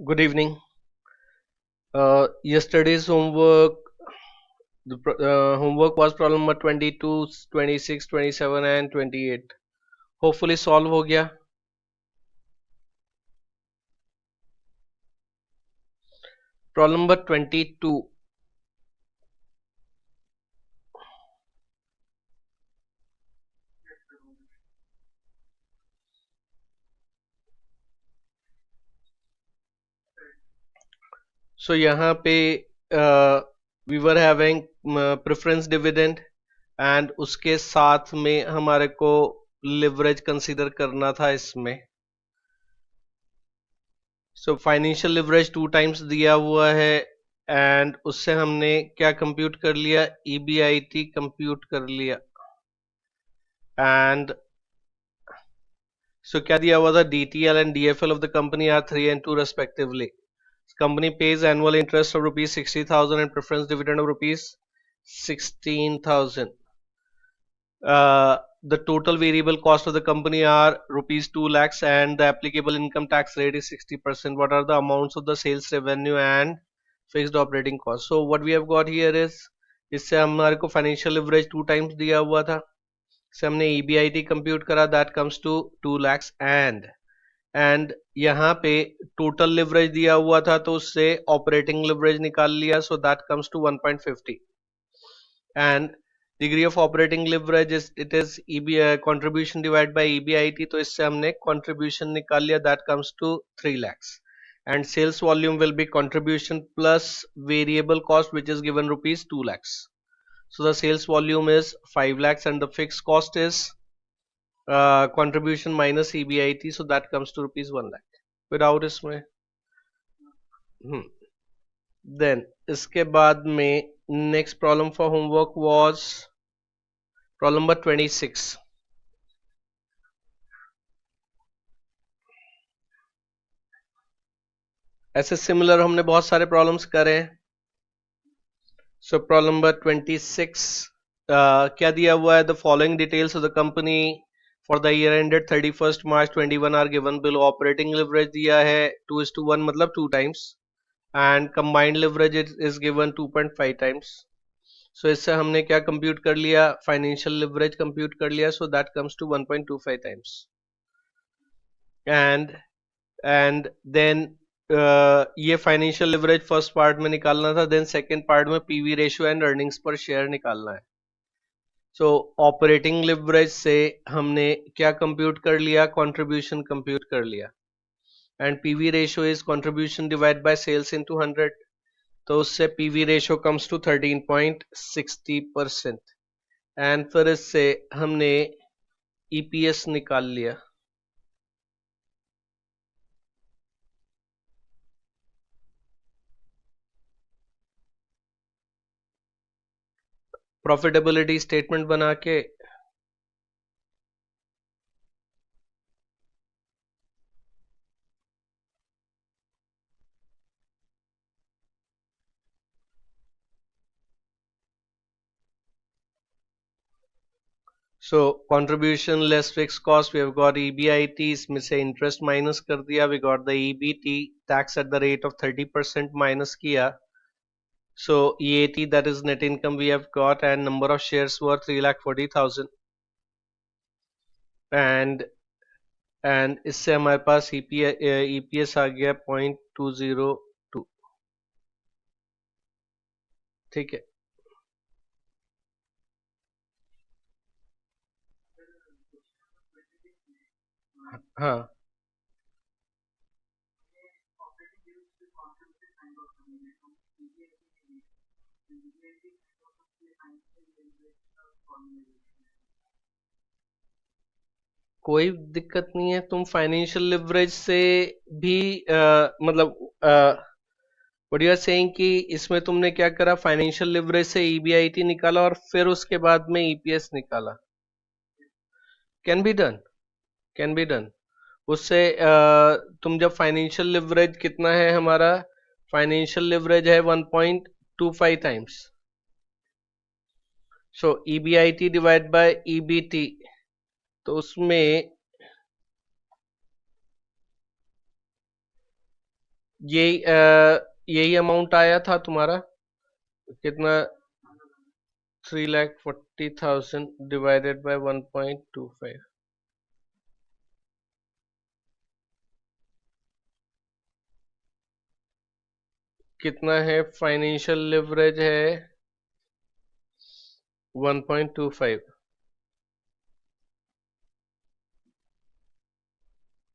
Good evening. Yesterday's homework was problem number 22, 26, 27 and 28. Hopefully solve हो गया. Problem number 22. So यहाँ पे we were having preference dividend and उसके साथ में हमारे को leverage consider करना था इसमें. So फाइनेंशियल लिवरेज 2 टाइम्स दिया हुआ है एंड उससे हमने क्या कंप्यूट कर लिया, EBIT कंप्यूट कर लिया. एंड सो क्या दिया हुआ था, DTL and DFL of the company are 3 and 2 respectively. Company pays annual interest of rupees 60,000 and preference dividend of rupees 16,000. The total variable cost of the company are rupees 2 lakhs and the applicable income tax rate is 60%. What are the amounts of the sales revenue and fixed operating cost? So what we have got here is, इससे हमारे को financial leverage 2 times दिया हुआ था, इससे हमने EBIT compute करा, that comes to 2 lakhs and यहाँ पे टोटल लिवरेज दिया हुआ था तो उससे ऑपरेटिंग लिवरेज निकाल लिया, so that comes to 1.50 and degree of operating leverage it is contribution divide by EBIT, तो इससे हमने कंट्रीब्यूशन निकाल लिया, that comes to 3 lakhs and sales volume will be contribution plus variable cost which is given rupees 2 lakhs. So the sales volume is 5 lakhs and the fixed cost is contribution minus EBIT, so that comes to rupees 1 lakh without इसमें. Then इसके बाद में next problem for homework was problem number 26. ऐसे similar हमने बहुत सारे problems करे हैं. सो प्रॉब्लम नंबर 26 क्या दिया हुआ है, the following details of the company for the year ended 31st March 21 are given below. Operating leverage दिया है 2:1 मतलब 2 times and combined leverage is given 2.5 times. So इससे हमने क्या कंप्यूट कर लिया, फाइनेंशियल लिवरेज कंप्यूट कर लिया, so that comes to 1.25 times and then ये फाइनेंशियल लिवरेज फर्स्ट पार्ट में निकालना था, देन सेकंड पार्ट में PV ratio and earnings per share निकालना है. सो ऑपरेटिंग लिवरेज से हमने क्या कंप्यूट कर लिया, कंट्रीब्यूशन कंप्यूट कर लिया and PV ratio is contribution divide by sales into 100, तो उससे PV ratio comes to 13.60% and फिर इससे हमने ईपीएस निकाल लिया. प्रॉफिटेबिलिटी स्टेटमेंट बना के so contribution less fix cost, we have got EBIT, इसमें से इंटरेस्ट माइनस कर दिया, we got the EBT, tax at the rate of 30% minus किया, so EAT that is net income we have got and number of shares were 3,40,000 and इससे हमारे पास EPS आ गया 0.202. ठीक है. हाँ कोई दिक्कत नहीं है, तुम फाइनेंशियल लिवरेज से भी मतलब व्हाट यू आर सेइंग कि इसमें तुमने क्या करा, फाइनेंशियल लिवरेज से EBIT निकाला और फिर उसके बाद में EPS निकाला. Can be done, can be done. उससे तुम जब फाइनेंशियल लिवरेज कितना है हमारा, फाइनेंशियल लिवरेज है 1.25 times, so EBIT divide by EBT, तो उसमें यही अमाउंट आया था तुम्हारा कितना 3,40,000 डिवाइडेड बाय 1.25 कितना है फाइनेंशियल लिवरेज है 1.25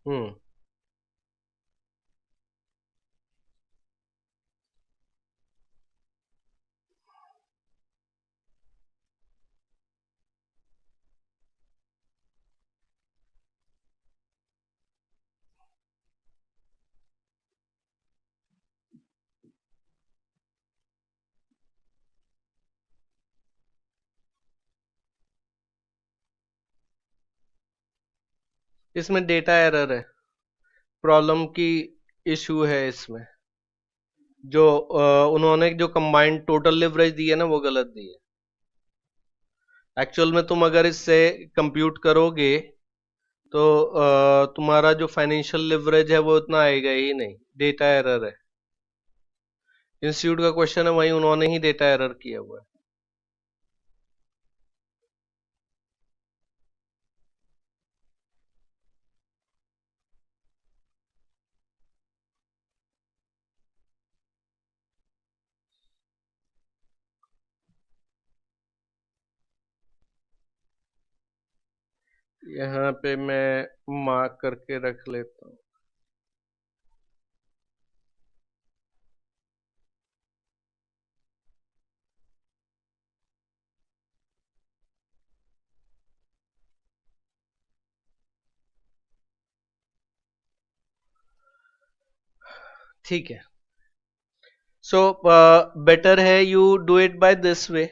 हम्म इसमें डेटा एरर है प्रॉब्लम की इशू है इसमें जो उन्होंने जो कंबाइंड टोटल लिवरेज दी है ना वो गलत दी है एक्चुअल में तुम अगर इससे कंप्यूट करोगे तो तुम्हारा जो फाइनेंशियल लिवरेज है वो इतना आएगा ही नहीं डेटा एरर है इंस्टीट्यूट का क्वेश्चन है वही उन्होंने ही डेटा एरर किया हुआ है यहाँ पे मैं मार्क करके रख लेता हूँ ठीक है सो बेटर है you do it by this way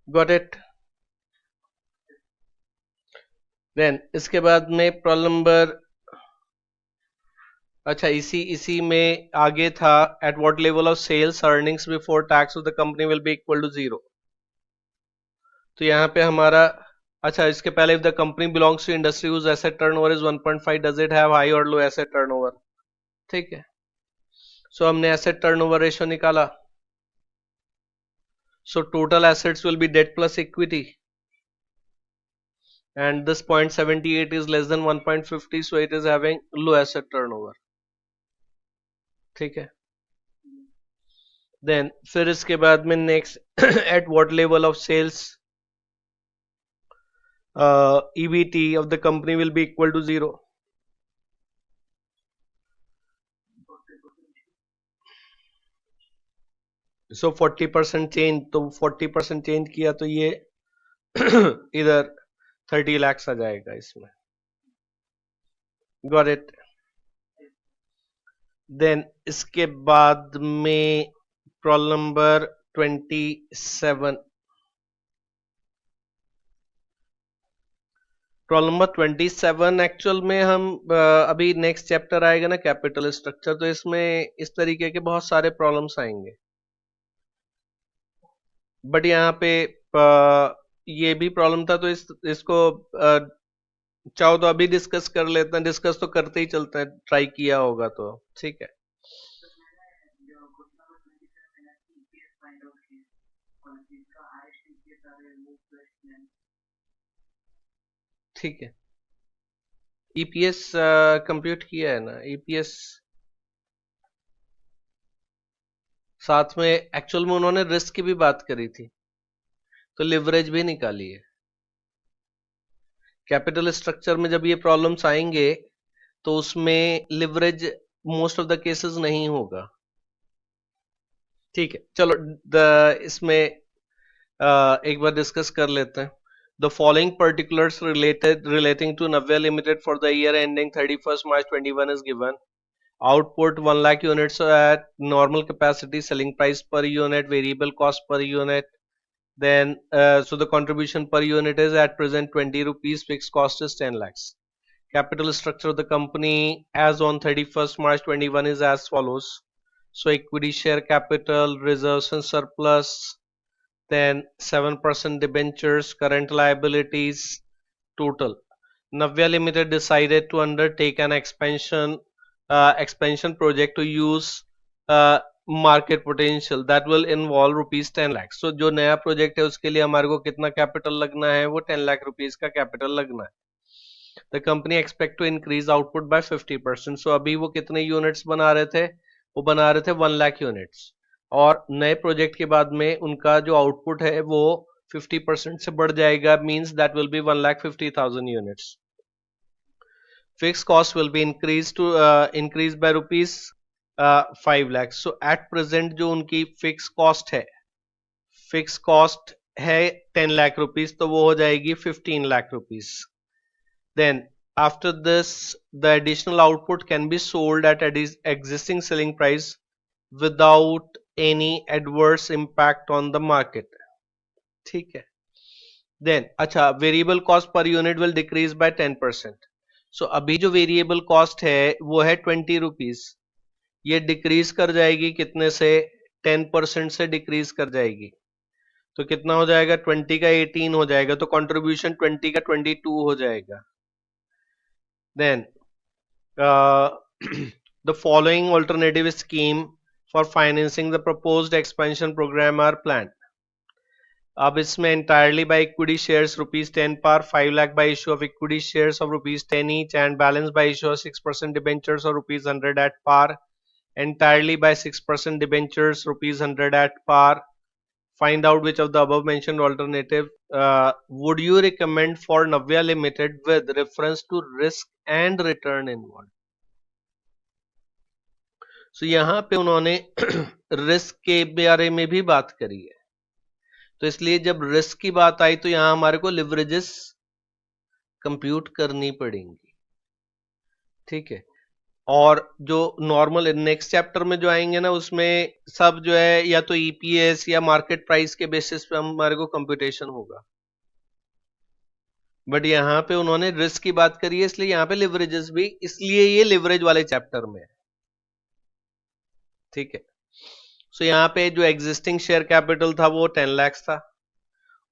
got it then इसके बाद में प्रॉब्लम नंबर अच्छा इसी इसी में आगे था at what level of sales earnings before tax of the company will be equal to zero तो यहाँ पे हमारा अच्छा इसके पहले if the company belongs to industry whose asset turnover is 1.5 does it have high और लो एसेट टर्नओवर ठीक है सो हमने एसेट टर्नओवर रेशियो निकाला so total assets will be debt plus equity and this 0.78 is less than 1.50 so it is having low asset turnover ठीक है then फिर इसके बाद में next at what level of sales EBT of the company will be equal to zero so 40% change तो 40% change किया तो ये इधर 30 lakhs आ जाएगा इसमें got it then इसके बाद में problem number 27 problem number 27 actual में हम अभी नेक्स्ट चैप्टर आएगा ना कैपिटल स्ट्रक्चर तो इसमें इस तरीके के बहुत सारे प्रॉब्लम्स आएंगे बट यहाँ पे ये भी प्रॉब्लम था तो इसको चाहो तो अभी डिस्कस कर लेते हैं डिस्कस तो करते ही चलते हैं ट्राई किया होगा तो ठीक है ठीक है ईपीएस कंप्यूट किया है ना ईपीएस साथ में एक्चुअल में उन्होंने रिस्क की भी बात करी थी तो लिवरेज भी निकाली है कैपिटल स्ट्रक्चर में जब ये प्रॉब्लम्स आएंगे तो उसमें leverage most of the cases नहीं होगा ठीक है चलो इसमें एक बार डिस्कस कर लेते हैं the following particulars relating to Navya limited for the year ending 31st March 21 is given output 1 lakh units at normal capacity selling price per unit variable cost per unit then so the contribution per unit is at present 20 rupees fixed cost is 10 lakhs capital structure of the company as on 31st March 21 is as follows so equity share capital reserves and surplus then 7% debentures, current liabilities, total. Navya Limited decided to undertake an expansion project to use market potential that will involve rupees 10 lakh. So जो नया project है उसके लिए हमारे को कितना capital लगना है, वो 10 लाख रुपीस का कैपिटल लगना है. The company expect to increase output by 50%. So अभी वो कितने यूनिट्स बना रहे थे, वो बना रहे थे 1 लाख यूनिट्स, और नए प्रोजेक्ट के बाद में उनका जो आउटपुट है वो 50% से बढ़ जाएगा, means that will be 1,50,000 units. Fixed cost will be increased by rupees 5 lakhs. So at present जो उनकी फिक्स कॉस्ट है 10 लाख रुपीस, तो वो हो जाएगी 15 lakh rupees. Then after this the additional output can be sold at existing selling price without any adverse impact on the market. ठीक है. Then अच्छा, variable cost per unit will decrease by 10%. सो अभी जो वेरिएबल कॉस्ट है वो है 20 rupees, ये decrease कर जाएगी कितने से, 10% से डिक्रीज कर जाएगी. तो कितना हो जाएगा, 20 का 18 हो जाएगा, तो कंट्रीब्यूशन 20 का 22 हो जाएगा. Then the following alternative scheme for financing the proposed expansion program are planned. अब इसमें entirely by equity shares ₹10 par, 5 lakh by issue of equity shares of ₹10 each, and balance by issue of 6% debentures of ₹100 at par, entirely by 6% debentures ₹100 at par. Find out which of the above mentioned alternative would you recommend for Navya Limited with reference to risk and return involved. So यहाँ पे उन्होंने risk के बारे में भी बात करी है, तो इसलिए जब रिस्क की बात आई तो यहाँ हमारे को लिवरेजेस कंप्यूट करनी पड़ेंगी. ठीक है. और जो नॉर्मल नेक्स्ट चैप्टर में जो आएंगे ना, उसमें सब जो है या तो ईपीएस या मार्केट प्राइस के बेसिस पे हमारे को कंप्यूटेशन होगा, बट यहाँ पे उन्होंने रिस्क की बात करी है, इसलिए यहाँ पे लिवरेजेस भी, इसलिए ये लिवरेज वाले चैप्टर में है. ठीक है. सो यहाँ पे जो एग्जिस्टिंग शेयर कैपिटल था वो 10 लाख था,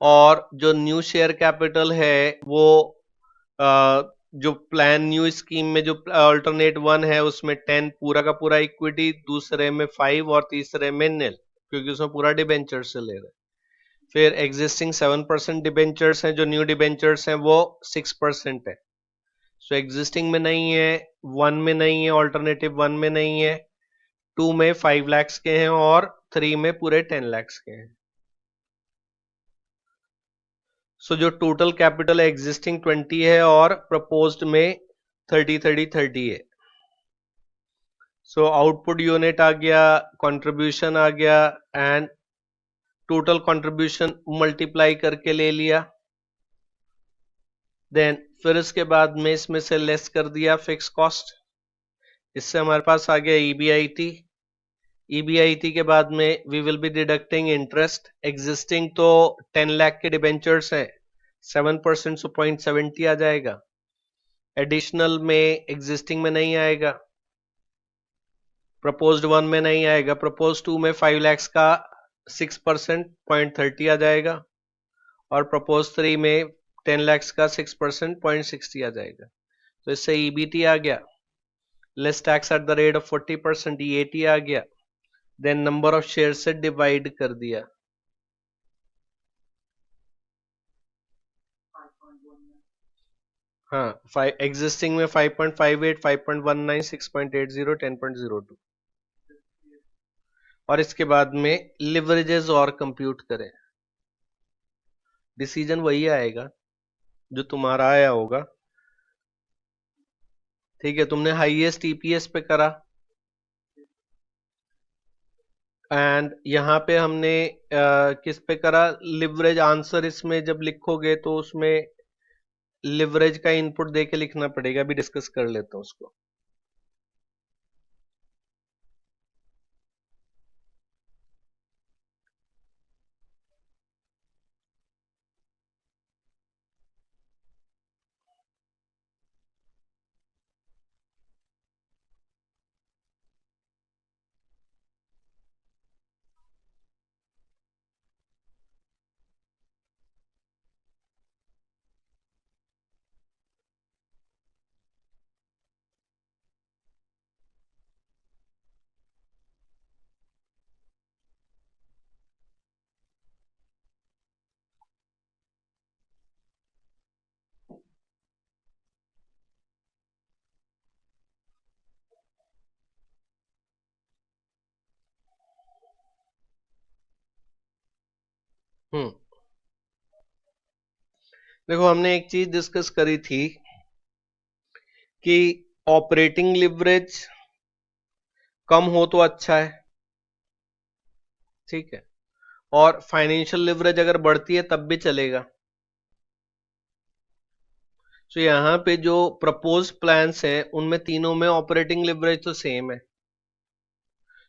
और जो न्यू शेयर कैपिटल है वो जो प्लान न्यू स्कीम में जो अल्टरनेट 1 है उसमें 10 पूरा का पूरा इक्विटी, दूसरे में 5 और तीसरे में निल, क्योंकि उसमें पूरा डिबेंचर से ले रहे. फिर एग्जिस्टिंग 7% डिबेंचर्स हैं, जो न्यू डिबेंचर्स हैं वो 6% है. सो एग्जिस्टिंग में नहीं है, 1 में नहीं है, ऑल्टरनेटिव 1 में नहीं है, 2 में 5 लाख के हैं, और 3 में पूरे 10 लाख के हैं. सो जो टोटल कैपिटल एग्जिस्टिंग 20 है और प्रपोज्ड में 30 है. सो आउटपुट यूनिट आ गया, कंट्रीब्यूशन आ गया, एंड टोटल कंट्रीब्यूशन मल्टीप्लाई करके ले लिया. देन फिर इसके बाद में इसमें से लेस कर दिया फिक्स कॉस्ट, इससे हमारे पास आ गया ईबीआईटी. ईबीआईटी के बाद में we will be deducting interest. Existing तो 10 लाख के डिबेंचर्स हैं, 7% से 0.70 आ जाएगा. एडिशनल में एग्जिस्टिंग में नहीं आएगा, प्रपोज्ड 1 में नहीं आएगा, प्रपोज्ड 2 में 5 लाख का 6% 0.30 आ जाएगा, और प्रपोज 3 में 10 लाख का 6% 0.60 आ जाएगा. तो इससे ईबीटी आ गया, less tax at the rate of 40%, EAT आ गया, देन नंबर ऑफ शेयर से डिवाइड कर दिया. हाँ, एग्जिस्टिंग में 5.58, 5.19, 6.80, 10.02, और इसके बाद में लिवरेजेस और कंप्यूट करें. डिसीजन वही आएगा जो तुम्हारा आया होगा. ठीक है, तुमने हाईएस्ट ईपीएस पे करा, एंड यहाँ पे हमने किस पे करा, लिवरेज. आंसर इसमें जब लिखोगे तो उसमें लिवरेज का इनपुट दे के लिखना पड़ेगा, अभी डिस्कस कर लेते हैं उसको. देखो हमने एक चीज डिस्कस करी थी कि ऑपरेटिंग लिवरेज कम हो तो अच्छा है, ठीक है, और फाइनेंशियल लिवरेज अगर बढ़ती है तब भी चलेगा। तो यहाँ पे जो प्रपोज प्लान्स हैं उनमें तीनों में ऑपरेटिंग लिवरेज तो सेम है,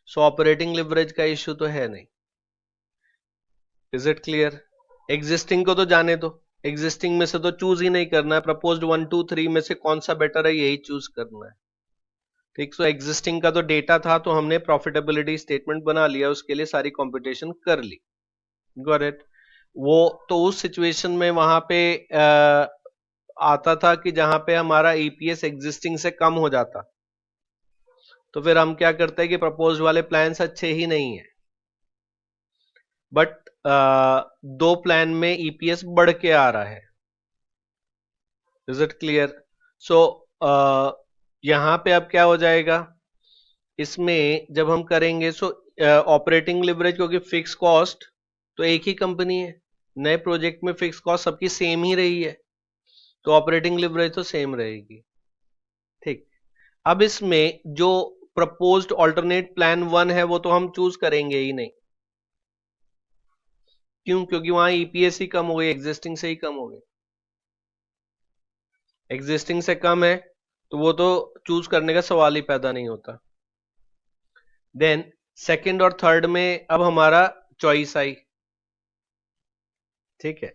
सो ऑपरेटिंग लिवरेज का इश्यू तो है नहीं। Is it clear? एग्जिस्टिंग को तो जाने दो, एग्जिस्टिंग में से तो चूज ही नहीं करना है, प्रपोज्ड 1 2 3 में से कौन सा बेटर है यही चूज करना है, ठीक। सो एग्जिस्टिंग का तो डेटा था तो हमने प्रॉफिटेबिलिटी स्टेटमेंट बना लिया, उसके लिए सारी कंप्यूटेशन कर ली, गॉट इट। वो तो उस सिचुएशन में वहां पे आता था कि जहां पे हमारा ईपीएस एग्जिस्टिंग से कम हो जाता, तो फिर हम क्या करते हैं कि प्रपोज वाले प्लान्स अच्छे ही नहीं है, बट दो प्लान में ईपीएस बढ़ के आ रहा है। Is it clear? सो यहां पे अब क्या हो जाएगा, इसमें जब हम करेंगे सो ऑपरेटिंग लिवरेज, क्योंकि फिक्स कॉस्ट तो एक ही कंपनी है, नए प्रोजेक्ट में फिक्स कॉस्ट सबकी सेम ही रही है, तो ऑपरेटिंग लिवरेज तो सेम रहेगी, ठीक। अब इसमें जो प्रपोज्ड ऑल्टरनेट प्लान 1 है वो तो हम चूज करेंगे ही नहीं, क्यों? क्योंकि वहां ईपीएस ही कम हो गई, एग्जिस्टिंग से ही कम हो गई, एग्जिस्टिंग से कम है तो वो तो चूज करने का सवाल ही पैदा नहीं होता। देन सेकंड और थर्ड में अब हमारा चॉइस आई, ठीक है।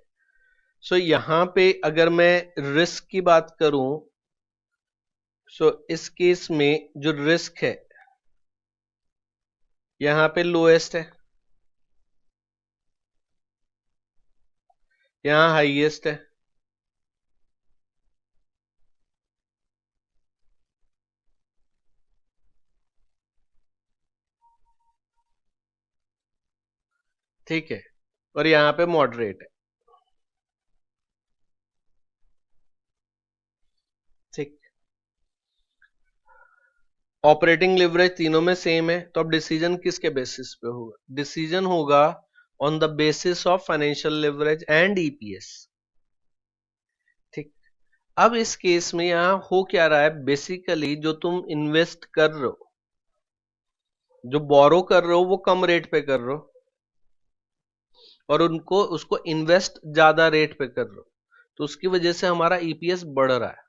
सो यहां पे अगर मैं रिस्क की बात करूं, सो इस केस में जो रिस्क है यहां पे लोएस्ट है, यहां हाईएस्ट है, ठीक है, और यहां पे मॉडरेट है, ठीक। ऑपरेटिंग लिवरेज तीनों में सेम है, तो अब डिसीजन किसके बेसिस पे होगा? डिसीजन होगा on the basis of financial leverage and EPS, ठीक। अब इस केस में यहां हो क्या रहा है, बेसिकली जो तुम इन्वेस्ट कर रहे हो, जो बोरो कर रहे हो वो कम रेट पे कर रहे हो, और उनको उसको इन्वेस्ट ज्यादा रेट पे कर रहे हो, तो उसकी वजह से हमारा ईपीएस बढ़ रहा है।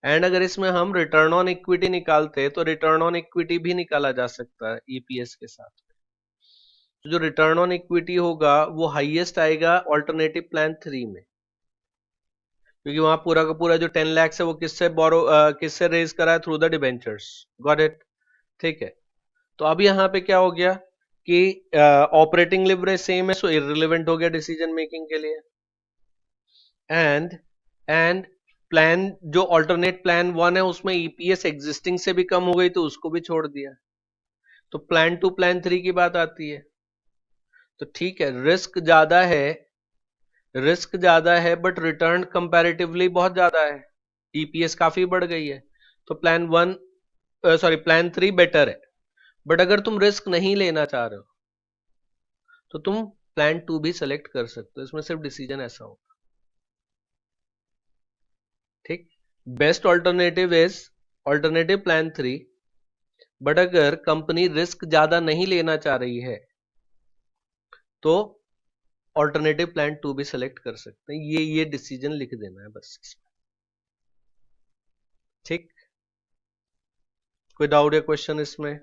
एंड अगर इसमें हम रिटर्न ऑन इक्विटी निकालते हैं तो रिटर्न ऑन इक्विटी भी निकाला जा सकता है ईपीएस के साथ। तो जो रिटर्न ऑन इक्विटी होगा वो हाईएस्ट आएगा ऑल्टरनेटिव प्लान 3 में, क्योंकि वहां पूरा का पूरा जो 10 lakhs है वो किससे रेज करा है? Through the debentures, got it, ठीक है। तो अब यहाँ पे क्या हो गया कि ऑपरेटिंग लिवरेज सेम है, सो इररिलेवेंट हो गया डिसीजन मेकिंग के लिए। एंड एंड प्लान जो अल्टरनेट प्लान 1 है उसमें ईपीएस एग्जिस्टिंग से भी कम हो गई तो उसको भी छोड़ दिया, तो प्लान 2 प्लान 3 की बात आती है। तो ठीक है, रिस्क ज्यादा है बट रिटर्न कंपैरेटिवली बहुत ज्यादा है, ईपीएस काफी बढ़ गई है, तो प्लान 3 बेटर है। बट अगर तुम रिस्क नहीं लेना चाह रहे हो तो तुम प्लान 2 भी सेलेक्ट कर सकते हो, इसमें सिर्फ डिसीजन ऐसा हो, ठीक। Best alternative is alternative plan 3, but अगर कंपनी रिस्क ज्यादा नहीं लेना चाह रही है तो ऑल्टरनेटिव प्लान 2 भी सेलेक्ट कर सकते हैं, ये डिसीजन लिख देना है बस, ठीक। कोई डाउट या क्वेश्चन इसमें?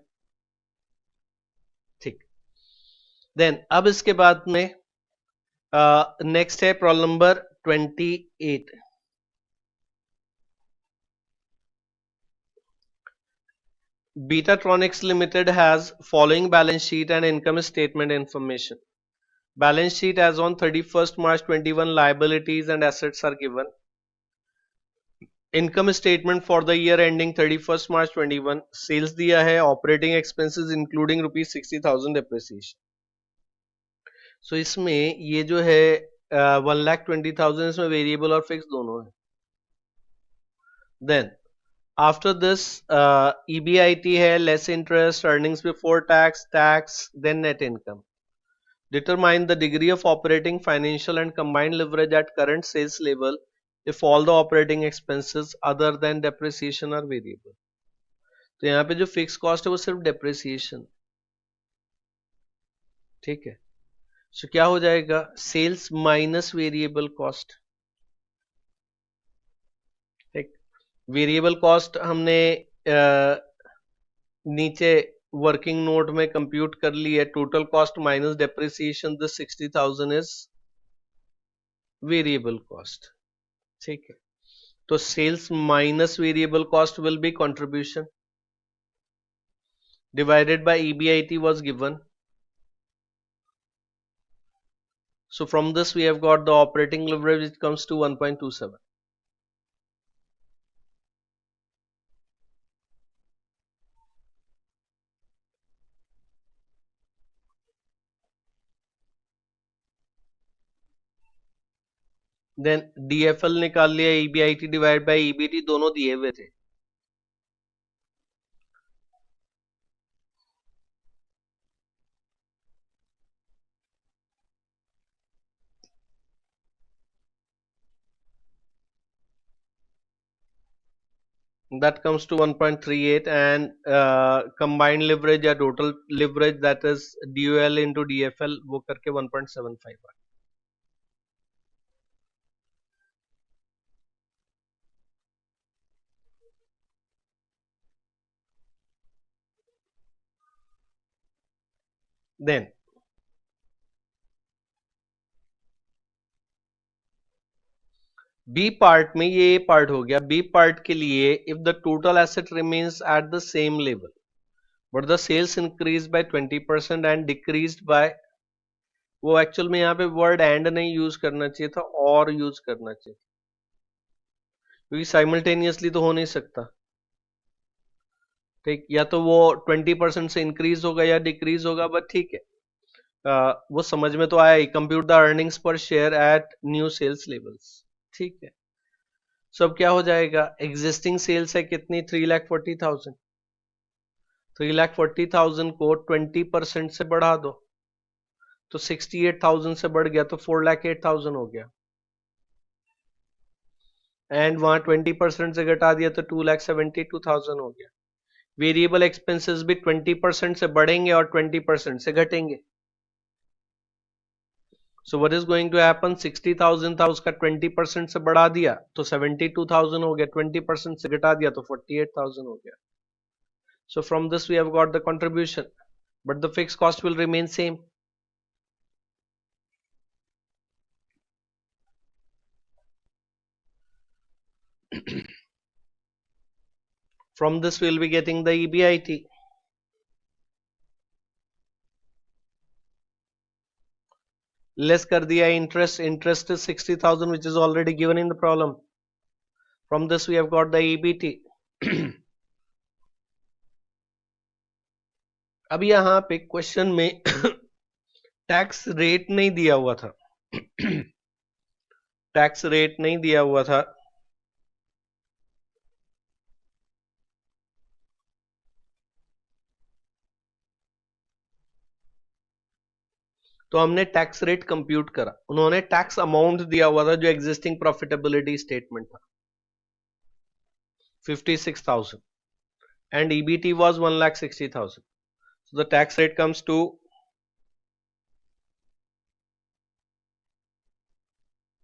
ठीक। देन अब इसके बाद में नेक्स्ट है problem number 28। Betatronics Limited has following balance sheet and income statement information. Balance sheet as on 31st March 21, liabilities and assets are given. Income statement for the year ending 31st March 21, sales दिया है, operating expenses including rupees 60,000 depreciation. So इसमें ये जो है 1,20,000 इसमें variable और fix दोनों है। Then after this EBIT है, less interest, earnings before tax, then net income. Determine the degree of operating, financial and combined leverage at current sales level if all the operating expenses other than depreciation are variable. तो यहाँ पे जो fix cost है वो सिर्फ depreciation, ठीक है। सो क्या हो जाएगा, सेल्स माइनस वेरिएबल कॉस्ट, ठीक। वेरिएबल कॉस्ट हमने नीचे वर्किंग नोट में कंप्यूट कर ली है, total cost minus depreciation, the 60,000 is variable cost, ठीक है। तो sales minus variable cost will be contribution divided by EBIT was given. So from this we have got the operating leverage which comes to 1.27. Then DFL निकाल लिया, EBIT divided by EBT दोनों दिए हुए थे। That comes to 1.38 and combined leverage या total leverage that is DOL into DFL वो करके 1.75 आ। Then B part में ये पार्ट हो गया, बी पार्ट के लिए if the total asset remains at the same level but the sales increase by 20% and decreased by, वो एक्चुअल में यहाँ पे वर्ड एंड नहीं यूज करना चाहिए था और यूज करना चाहिए, क्योंकि साइमल्टेनियसली तो हो नहीं सकता, ठीक। या तो वो 20% से इंक्रीज होगा या डिक्रीज होगा, बट ठीक है, वो समझ में तो आया ही। Compute the earnings per share eight new sales levels, ठीक है। सब क्या हो जाएगा, एग्जिस्टिंग सेल्स है कितनी, 3,40,000, 3,40,000 को 20% से बढ़ा दो तो 68,000 से बढ़ गया तो 4,08,000 हो गया, एंड वहां 20% से घटा दिया तो 2,72,000 हो गया। वेरिएबल एक्सपेंसेस भी 20% से बढ़ेंगे और 20% से घटेंगे। So what is going to happen, 60,000 था उसका 20% से बढ़ा दिया तो 72,000 हो गया, 20% से घटा दिया तो 48,000 हो गया। So from this we have got the contribution but the fix cost will remain same. From this we will be getting the EBIT. Less कर दिया interest, interest is 60,000 which is already given in the problem. From this we have got the EBT. अब यहाँ पे question में tax rate नहीं दिया हुआ था, टैक्स रेट नहीं दिया हुआ था, तो हमने टैक्स रेट कंप्यूट करा। उन्होंने टैक्स अमाउंट दिया हुआ था जो एग्जिस्टिंग प्रॉफिटेबिलिटी स्टेटमेंट था 56,000 and EBT was 1,60,000. So the tax rate comes to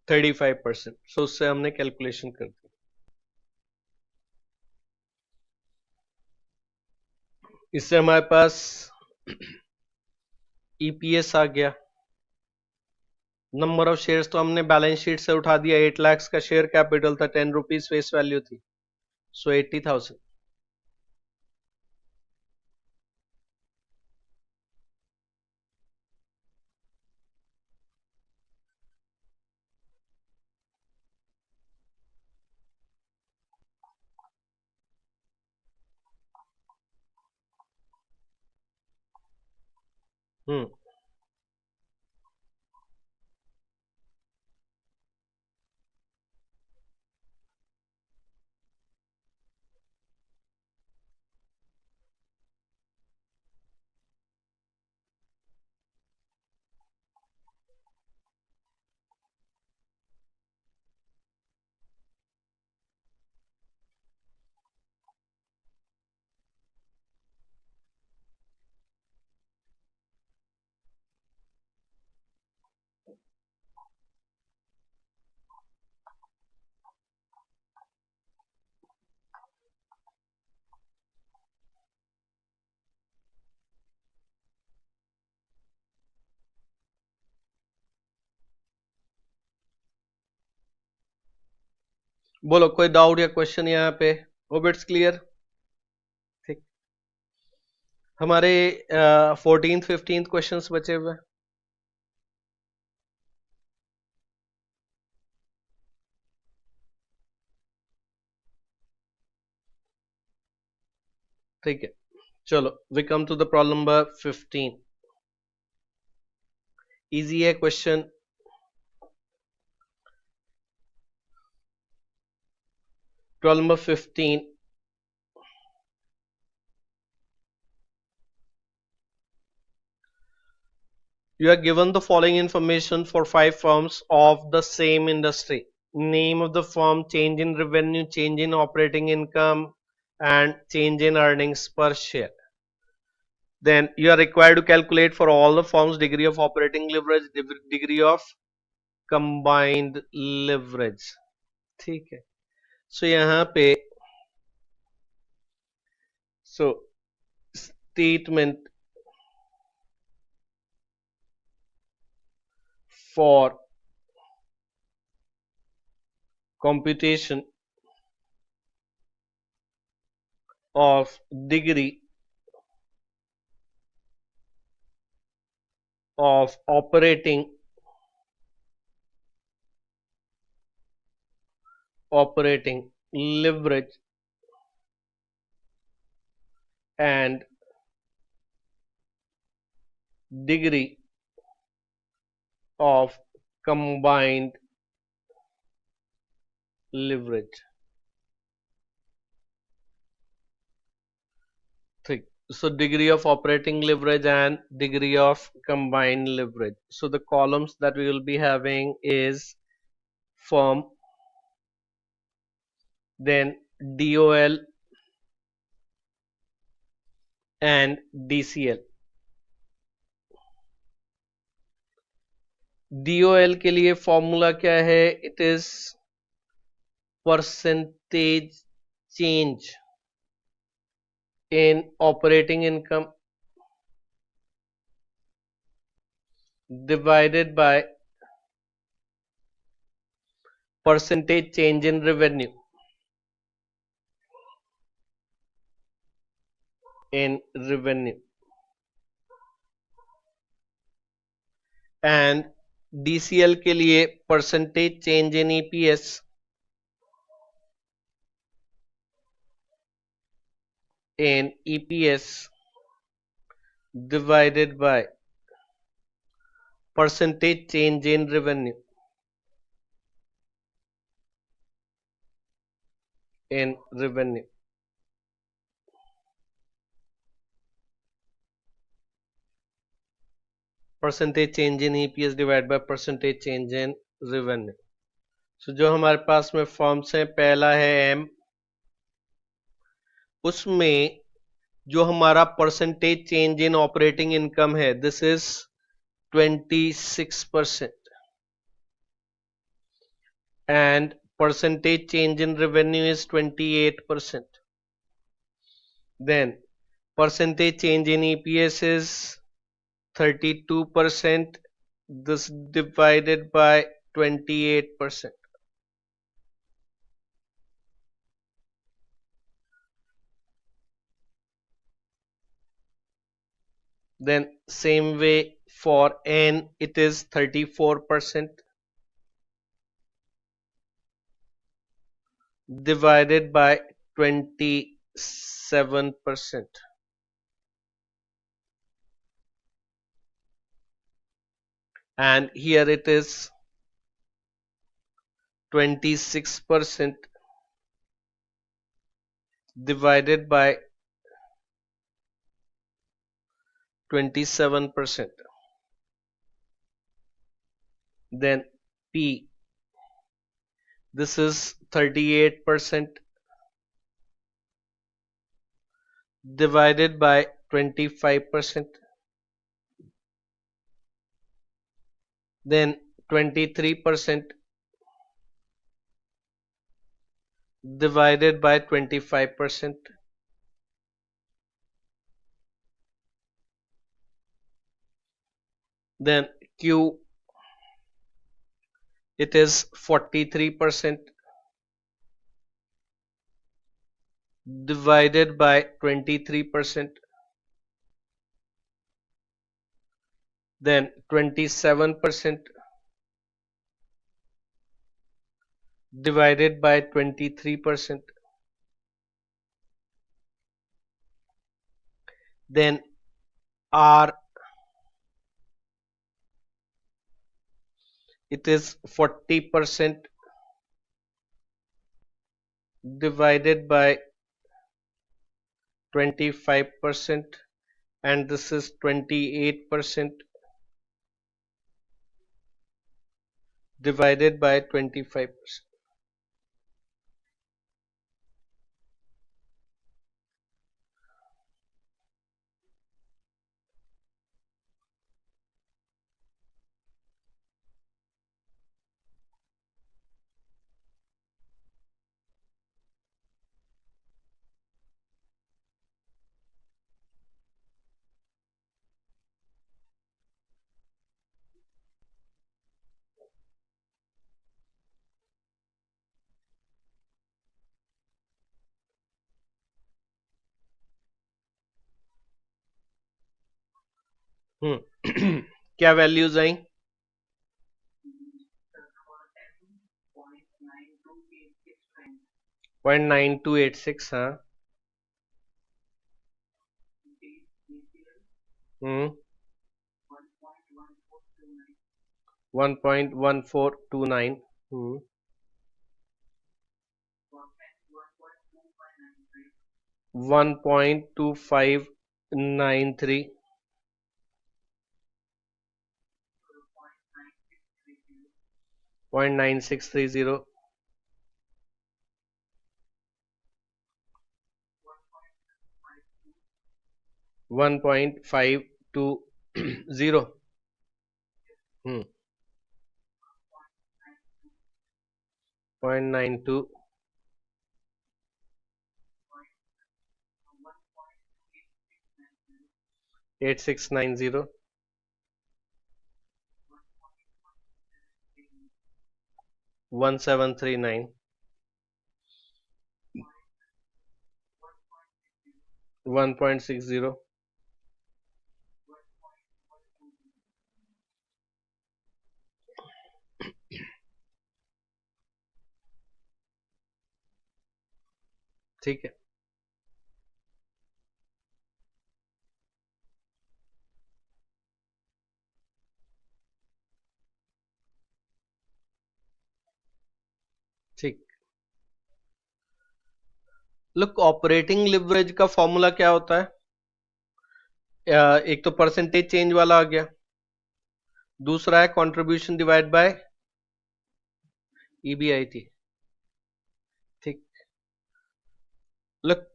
35%. So उससे हमने कैलकुलेशन कर दी। इससे हमारे पास ईपीएस आ गया। नंबर ऑफ शेयर्स तो हमने बैलेंस शीट से उठा दिया, 8 लाख का शेयर कैपिटल था, 10 रुपीज फेस वैल्यू थी, सो 80,000। हम्म, बोलो कोई डाउट या क्वेश्चन यहाँ पे? Hope it's clear. ठीक, हमारे 14th 15th क्वेश्चंस बचे हुए। ठीक है, चलो we come to the problem number 15। Easy है question. Problem number 15, you are given the following information for 5 firms of the same industry. Name of the firm, change in revenue, change in operating income, and change in earnings per share. Then you are required to calculate for all the firms degree of operating leverage, degree of combined leverage. ठीक है, so यहाँ पे so statement for computation of degree of operating leverage and degree of combined leverage. ठीक, so degree of operating leverage and degree of combined leverage. So the columns that we will be having is firm, then DOL and DCL. DOL के लिए formula क्या है? It is percentage change in operating income divided by percentage change in revenue and DCL के लिए percentage change in EPS divided by percentage change in revenue percentage change in EPS divided by percentage change in revenue. So जो हमारे पास में forms हैं, पहला है M, उसमें जो हमारा परसेंटेज चेंज इन ऑपरेटिंग इनकम है this is 26% and percentage change in revenue is 28%. Then percentage change in EPS is 32%, this divided by 28%. Then same way for N it is 34% divided by 27%. And here it is 26% divided by 27%. Then P, this is 38% divided by 25%. Then 23% divided by 25%. Then Q, it is 43% divided by 23%, then 27% divided by 23%, then R, it is 40% divided by 25%, and this is 28% divided by 25%. क्या values आई? 0.9286, हाँ। 1.1429, 1.2593, 0.9630, 1.520, 0.92, 8690, 1739, 1.60, ठीक है। ठीक, look, operating leverage का formula क्या होता है? एक तो परसेंटेज चेंज वाला आ गया, दूसरा है कंट्रीब्यूशन डिवाइड बाय EBIT। ठीक, लुक,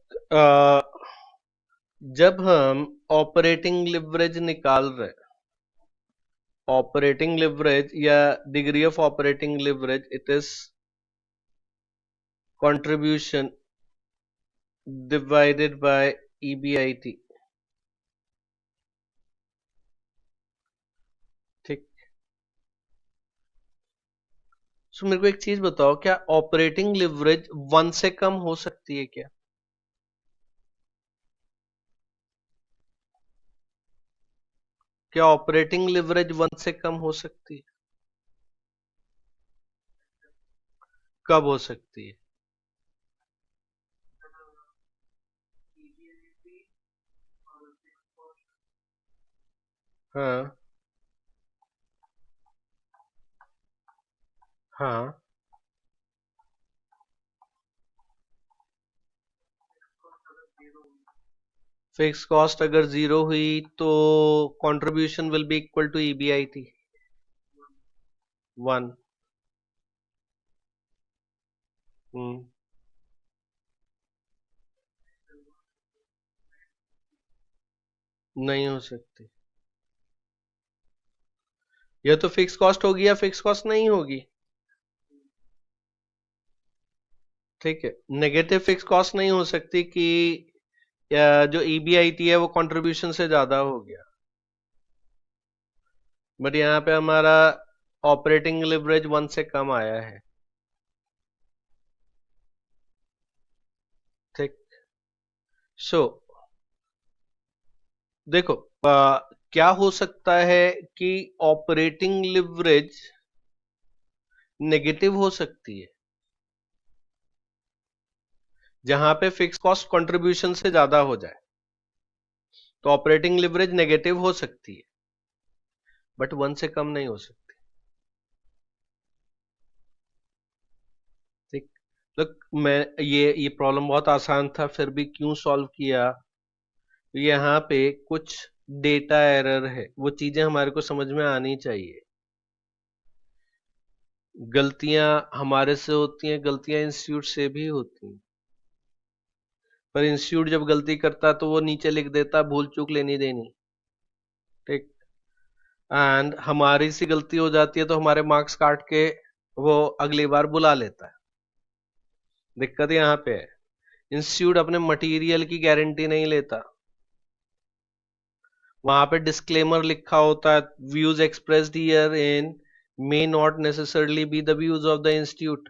जब हम ऑपरेटिंग लिवरेज निकाल रहे, ऑपरेटिंग लिवरेज या degree of operating leverage, it is contribution divided by EBIT। ठीक, सो मेरे को एक चीज बताओ, क्या ऑपरेटिंग लिवरेज 1 से कम हो सकती है क्या? क्या ऑपरेटिंग लिवरेज 1 से कम हो सकती है? कब हो सकती है? हाँ, हाँ, फिक्स कॉस्ट अगर 0 हुई तो contribution will be equal to EBIT 1। नहीं हो सकती, यह तो फिक्स कॉस्ट होगी या फिक्स कॉस्ट नहीं होगी। ठीक है, नेगेटिव फिक्स कॉस्ट नहीं हो सकती कि या जो EBIT है वो कंट्रीब्यूशन से ज्यादा हो गया, बट यहाँ पे हमारा ऑपरेटिंग लिवरेज 1 से कम आया है। ठीक, सो देखो, क्या हो सकता है कि ऑपरेटिंग लिवरेज नेगेटिव हो सकती है जहां पे फिक्स कॉस्ट कंट्रीब्यूशन से ज्यादा हो जाए, तो ऑपरेटिंग लिवरेज नेगेटिव हो सकती है, बट 1 से कम नहीं हो सकती। ठीक। तो मैं ये प्रॉब्लम बहुत आसान था, फिर भी क्यों सॉल्व किया? यहाँ पे कुछ डेटा एरर है, वो चीजें हमारे को समझ में आनी चाहिए। गलतियां हमारे से होती हैं, गलतियां इंस्टीट्यूट से भी होती हैं, पर इंस्टीट्यूट जब गलती करता तो वो नीचे लिख देता भूल चूक लेनी देनी। ठीक। एंड हमारी सी गलती हो जाती है तो हमारे मार्क्स काट के वो अगली बार बुला लेता है। दिक्कत यहाँ पे है, इंस्टीट्यूट अपने मटेरियल की गारंटी नहीं लेता। वहां पे डिस्क्लेमर लिखा होता है, views expressed here in may not necessarily be the views of the institute.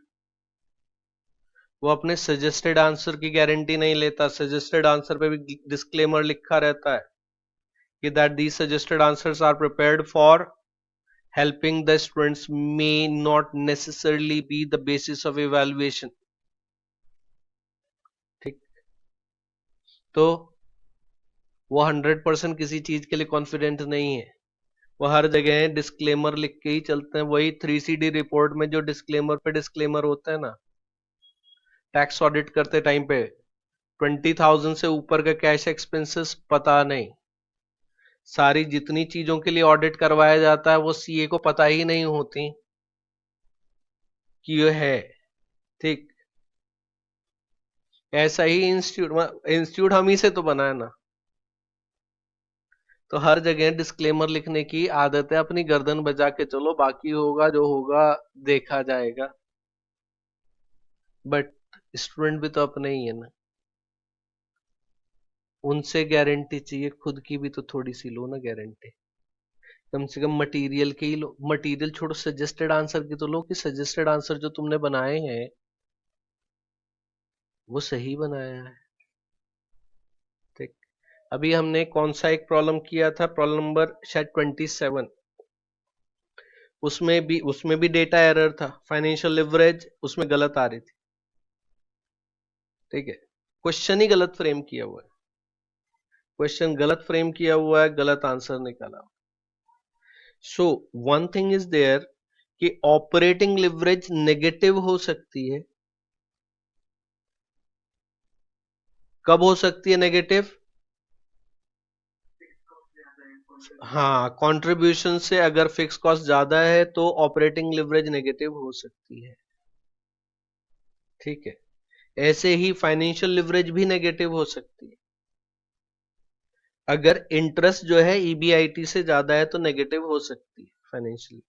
वो अपने सजेस्टेड आंसर की गारंटी नहीं लेता, सजेस्टेड आंसर पे भी डिस्क्लेमर लिखा रहता है कि that these suggested answers are prepared for helping the students may not necessarily be the basis of evaluation. ठीक। तो वो 100% किसी चीज के लिए कॉन्फिडेंट नहीं है, वो हर जगह डिस्क्लेमर लिख के ही चलते हैं। वही 3CD रिपोर्ट में जो डिस्क्लेमर पे डिस्क्लेमर होता है ना, टैक्स ऑडिट करते टाइम पे 20,000 से ऊपर का कैश एक्सपेंसेस पता नहीं, सारी जितनी चीजों के लिए ऑडिट करवाया जाता है वो सीए को पता ही नहीं होती कि ये है। ठीक। ऐसा ही इंस्टीट्यूट हम ही से तो बना है ना, तो हर जगह डिस्क्लेमर लिखने की आदत है, अपनी गर्दन बजा के चलो, बाकी होगा जो होगा देखा जाएगा। बट स्टूडेंट भी तो अपने ही है ना, उनसे गारंटी चाहिए, खुद की भी तो थोड़ी सी लो ना गारंटी। कम से कम मटेरियल के ही लो, मटेरियल छोड़ो, सजेस्टेड आंसर की तो लो कि सजेस्टेड आंसर जो तुमने बनाए हैं वो सही बनाया है। ठीक। अभी हमने कौन सा एक प्रॉब्लम किया था, प्रॉब्लम नंबर शायद 27, उसमें भी डेटा एरर था, फाइनेंशियल लिवरेज उसमें गलत आ रही थी। ठीक है, क्वेश्चन ही गलत फ्रेम किया हुआ है, क्वेश्चन गलत फ्रेम किया हुआ है, गलत आंसर निकाला। So one thing is there कि ऑपरेटिंग लिवरेज नेगेटिव हो सकती है। कब हो सकती है नेगेटिव? हाँ, कंट्रीब्यूशन से अगर फिक्स कॉस्ट ज्यादा है तो ऑपरेटिंग लिवरेज नेगेटिव हो सकती है। ठीक है, ऐसे ही फाइनेंशियल लिवरेज भी नेगेटिव हो सकती है। अगर इंटरेस्ट जो है ईबीआईटी से ज्यादा है तो नेगेटिव हो सकती है financial.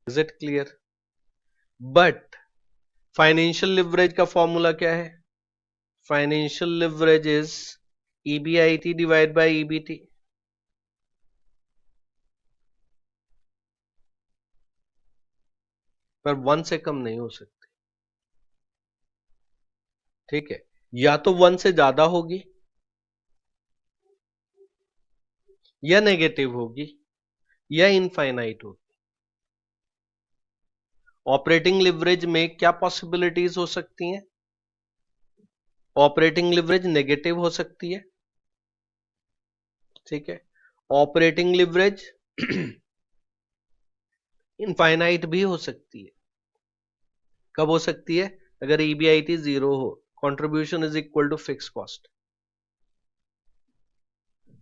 Is it clear? But financial leverage का फॉर्मूला क्या है? Financial leverage is EBIT divide by EBT. पर 1 से कम नहीं हो सकती। ठीक है, या तो 1 से ज्यादा होगी या नेगेटिव होगी या इनफाइनाइट होगी। ऑपरेटिंग लिवरेज में क्या पॉसिबिलिटीज हो सकती हैं? ऑपरेटिंग लिवरेज नेगेटिव हो सकती है। ठीक है, ऑपरेटिंग लिवरेज इनफाइनाइट भी हो सकती है। कब हो सकती है? अगर ईबीआईटी जीरो हो, contribution is equal to fixed cost.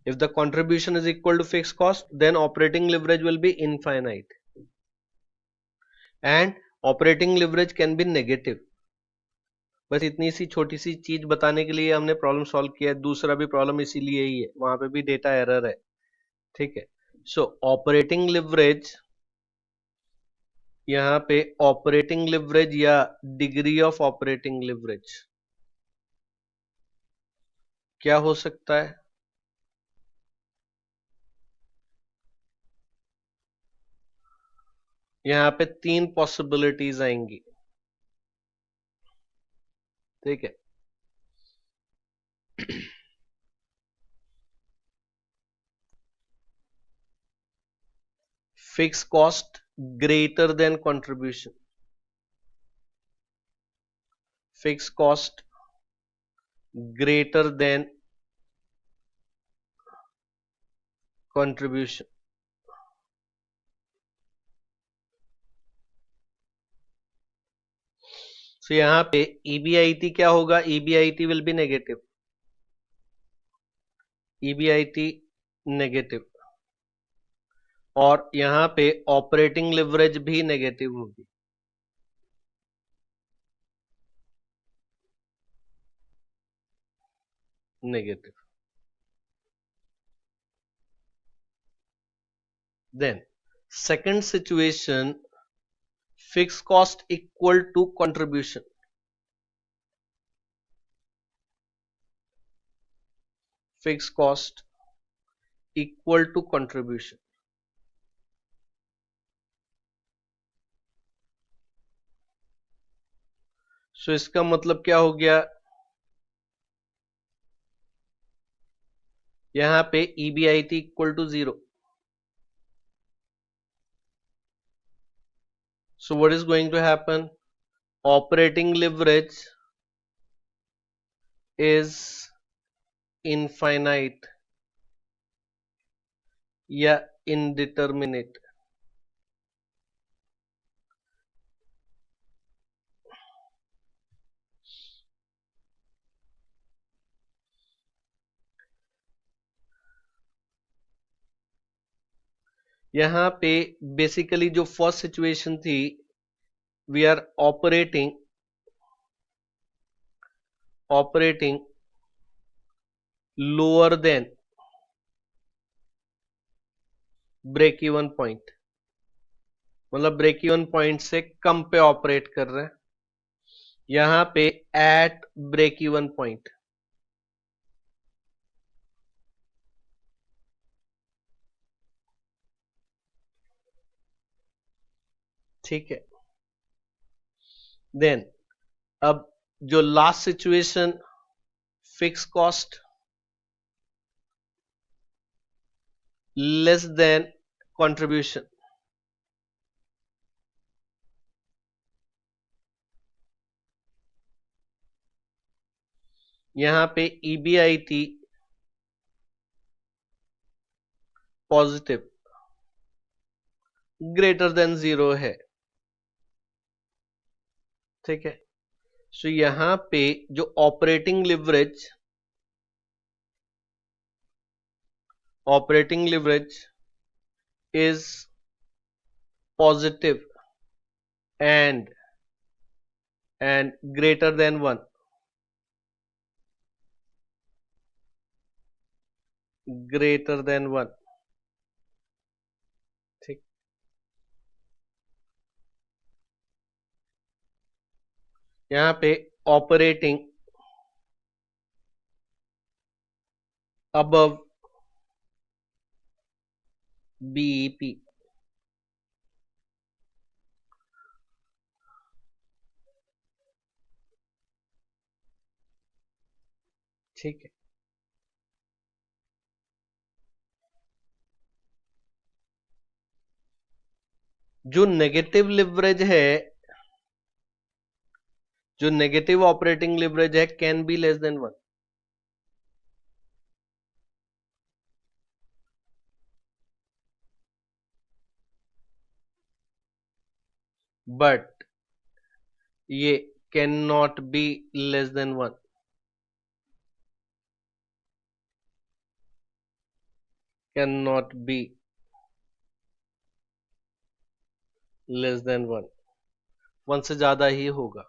If the contribution is equal to fixed cost, then operating leverage will be infinite and operating leverage can be negative. बस इतनी सी छोटी सी चीज बताने के लिए हमने प्रॉब्लम सॉल्व किया है। दूसरा भी प्रॉब्लम इसीलिए ही है, वहां पे भी डेटा एरर है। ठीक है, सो ऑपरेटिंग लिवरेज, यहाँ पे ऑपरेटिंग लिवरेज या डिग्री ऑफ ऑपरेटिंग लिवरेज क्या हो सकता है? यहाँ पे 3 पॉसिबिलिटीज आएंगी। ठीक है, fixed cost greater than contribution. Fixed cost greater than contribution. तो यहां पे EBIT क्या होगा? EBIT will be negative. EBIT negative. और यहां पे ऑपरेटिंग लिवरेज भी नेगेटिव होगी. Negative. Then second situation, fixed cost equal to contribution. Fixed cost equal to contribution. So इसका मतलब क्या हो गया? यहां पे EBIT equal to 0. So what is going to happen? Operating leverage is infinite या indeterminate. यहां पे बेसिकली जो फर्स्ट सिचुएशन थी, we are operating lower than break even point. मतलब ब्रेक इवन पॉइंट से कम पे ऑपरेट कर रहे हैं. यहां पे एट ब्रेक इवन पॉइंट. ठीक है. देन अब जो last situation, fix cost less than contribution. यहां पे EBIT पॉजिटिव ग्रेटर देन 0 है. ठीक है. सो यहां पे जो operating leverage is positive and greater than 1. Greater than 1. ठीक. यहां पे ऑपरेटिंग अबव BEP. ठीक है. जो नेगेटिव लिवरेज है, जो नेगेटिव ऑपरेटिंग लिवरेज है, can be less than 1. But ये can not be less than 1. Can not be less than 1. 1 से ज्यादा ही होगा.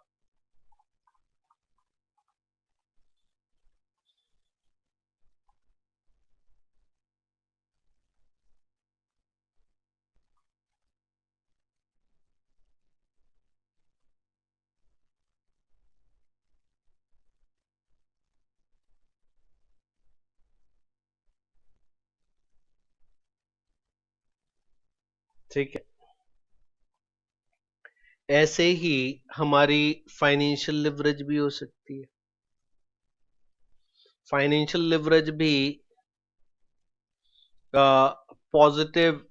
ठीक है. ऐसे ही हमारी फाइनेंशियल लिवरेज भी हो सकती है. फाइनेंशियल लिवरेज भी पॉजिटिव,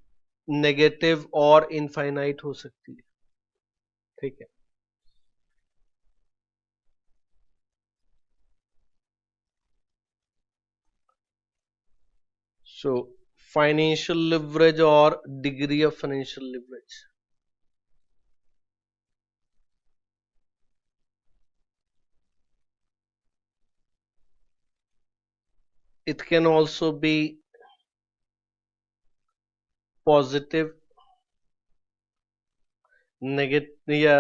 नेगेटिव और इनफाइनाइट हो सकती है। ठीक है, सो फाइनेंशियल लिवरेज और degree of financial leverage, it can also be positive, negative, या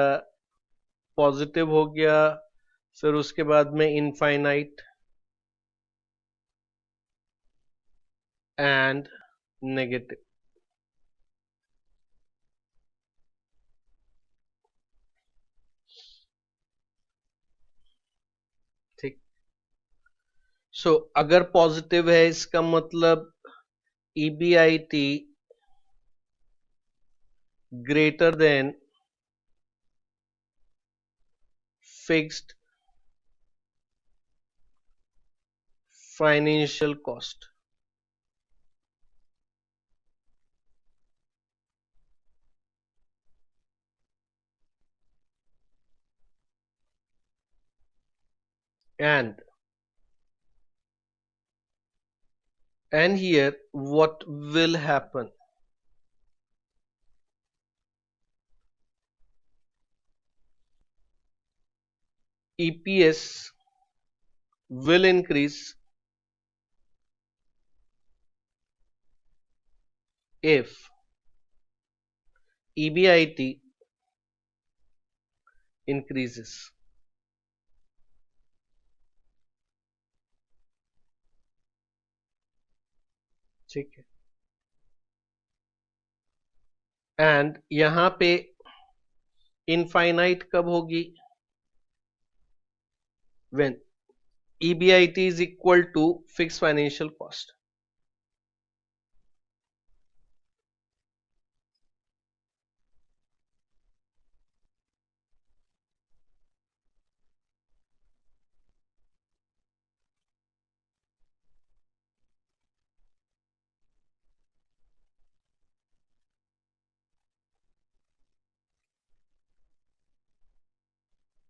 पॉजिटिव हो गया, फिर उसके बाद में इनफाइनाइट एंड नेगेटिव। ठीक, सो अगर पॉजिटिव है इसका मतलब EBIT greater than fixed financial cost. And here what will happen? EPS will increase if EBIT increases। ठीक है, एंड यहां पे इनफाइनाइट कब होगी? when EBIT is equal to fixed financial cost।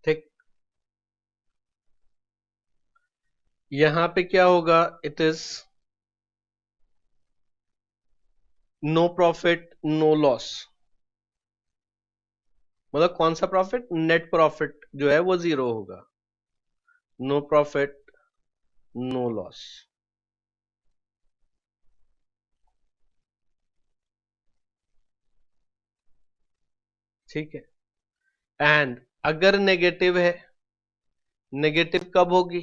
ठीक, यहां पे क्या होगा? It is no profit no loss. मतलब कौन सा प्रॉफिट? नेट प्रॉफिट जो है वो जीरो होगा। No profit no loss. ठीक है, एंड अगर नेगेटिव है, नेगेटिव कब होगी?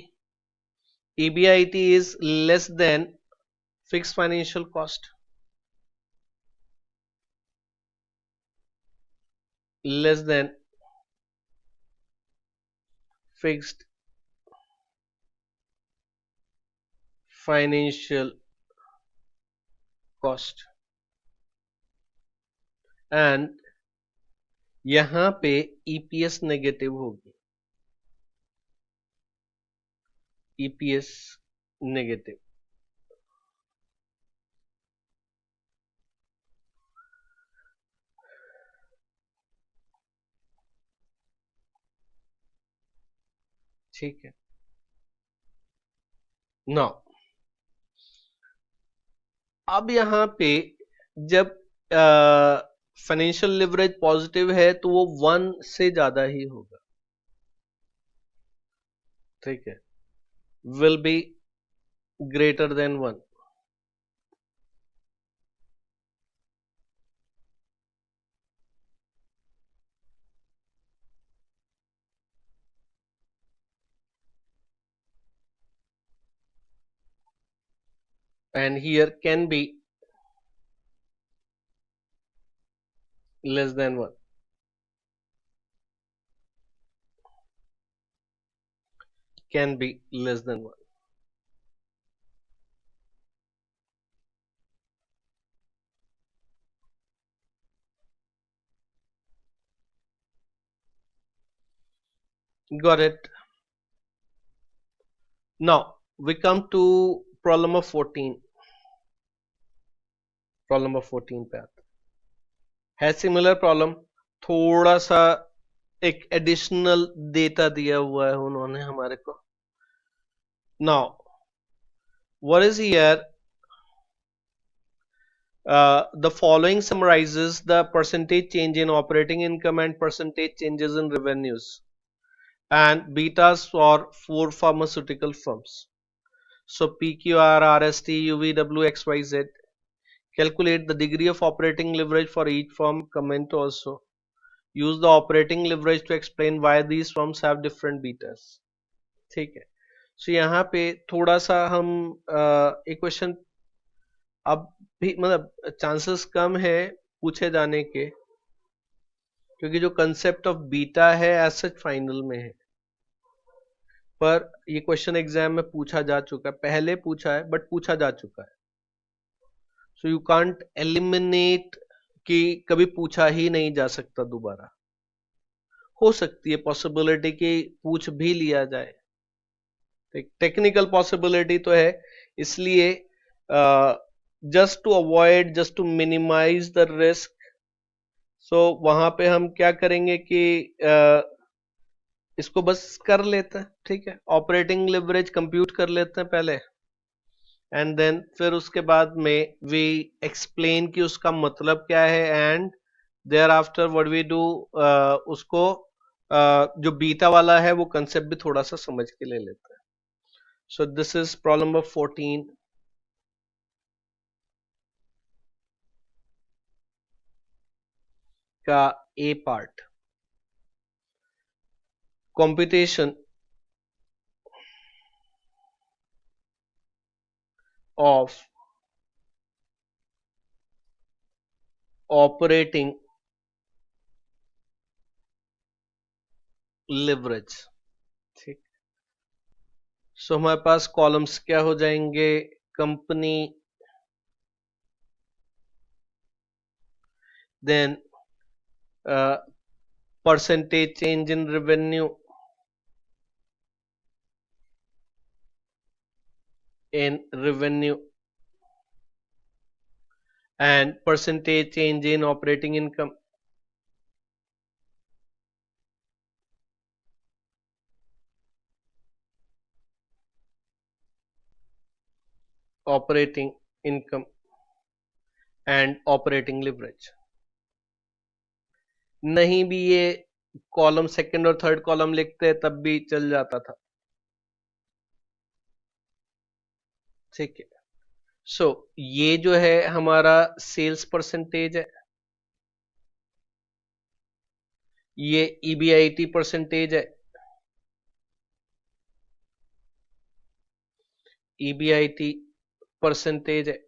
EBIT is less than fixed financial cost, less than fixed financial cost। And यहां पे EPS नेगेटिव होगी, EPS नेगेटिव। ठीक है, नाउ अब यहां पे जब फाइनेंशियल लिवरेज पॉजिटिव है तो वो 1 से ज्यादा ही होगा। ठीक है, will be greater than 1। and here can be less than 1, can be less than 1। got it? now we come to problem number 14. Problem number 14 पे आते है सिमिलर प्रॉब्लम, थोड़ा सा एक एडिशनल डेटा दिया हुआ है उन्होंने हमारे को. Now what is here, the following summarizes the percentage change in operating income and percentage changes in revenues and betas for four pharmaceutical firms. So PQR, RST, UVW, XYZ. Calculate the degree of operating leverage for each firm. Comment also. Use the operating leverage to explain why these firms have different betas. ठीक है. So यहाँ पे थोड़ा सा हम एक question अब भी मतलब चांसेस कम है पूछे जाने के, क्योंकि जो कंसेप्ट ऑफ बीटा है एज सच फाइनल में है, पर ये क्वेश्चन एग्जाम में पूछा जा चुका है, पहले पूछा है बट पूछा जा चुका है. सो यू कांट एलिमिनेट कि कभी पूछा ही नहीं जा सकता दोबारा. हो सकती है पॉसिबिलिटी कि पूछ भी लिया जाए, टेक्निकल पॉसिबिलिटी तो है. इसलिए just to avoid, just to minimise the risk, so वहां पे हम क्या करेंगे कि इसको बस कर लेते हैं. ठीक है, ऑपरेटिंग लिवरेज कंप्यूट कर लेते हैं पहले, एंड देन फिर उसके बाद में वी एक्सप्लेन कि उसका मतलब क्या है, and thereafter what we do, उसको जो बीटा वाला है वो कंसेप्ट भी थोड़ा सा समझ के ले लेते हैं. So this is problem number 14 का A part. Computation of operating leverage. ठीक, सो हमारे पास कॉलम्स क्या हो जाएंगे, company, then percentage change in revenue and percentage change in operating income. Operating income and operating leverage. नहीं भी ये कॉलम सेकंड और थर्ड कॉलम लिखते तब भी चल जाता था. ठीक है, सो ये जो है हमारा सेल्स परसेंटेज है, ये EBIT परसेंटेज है, EBIT परसेंटेज है,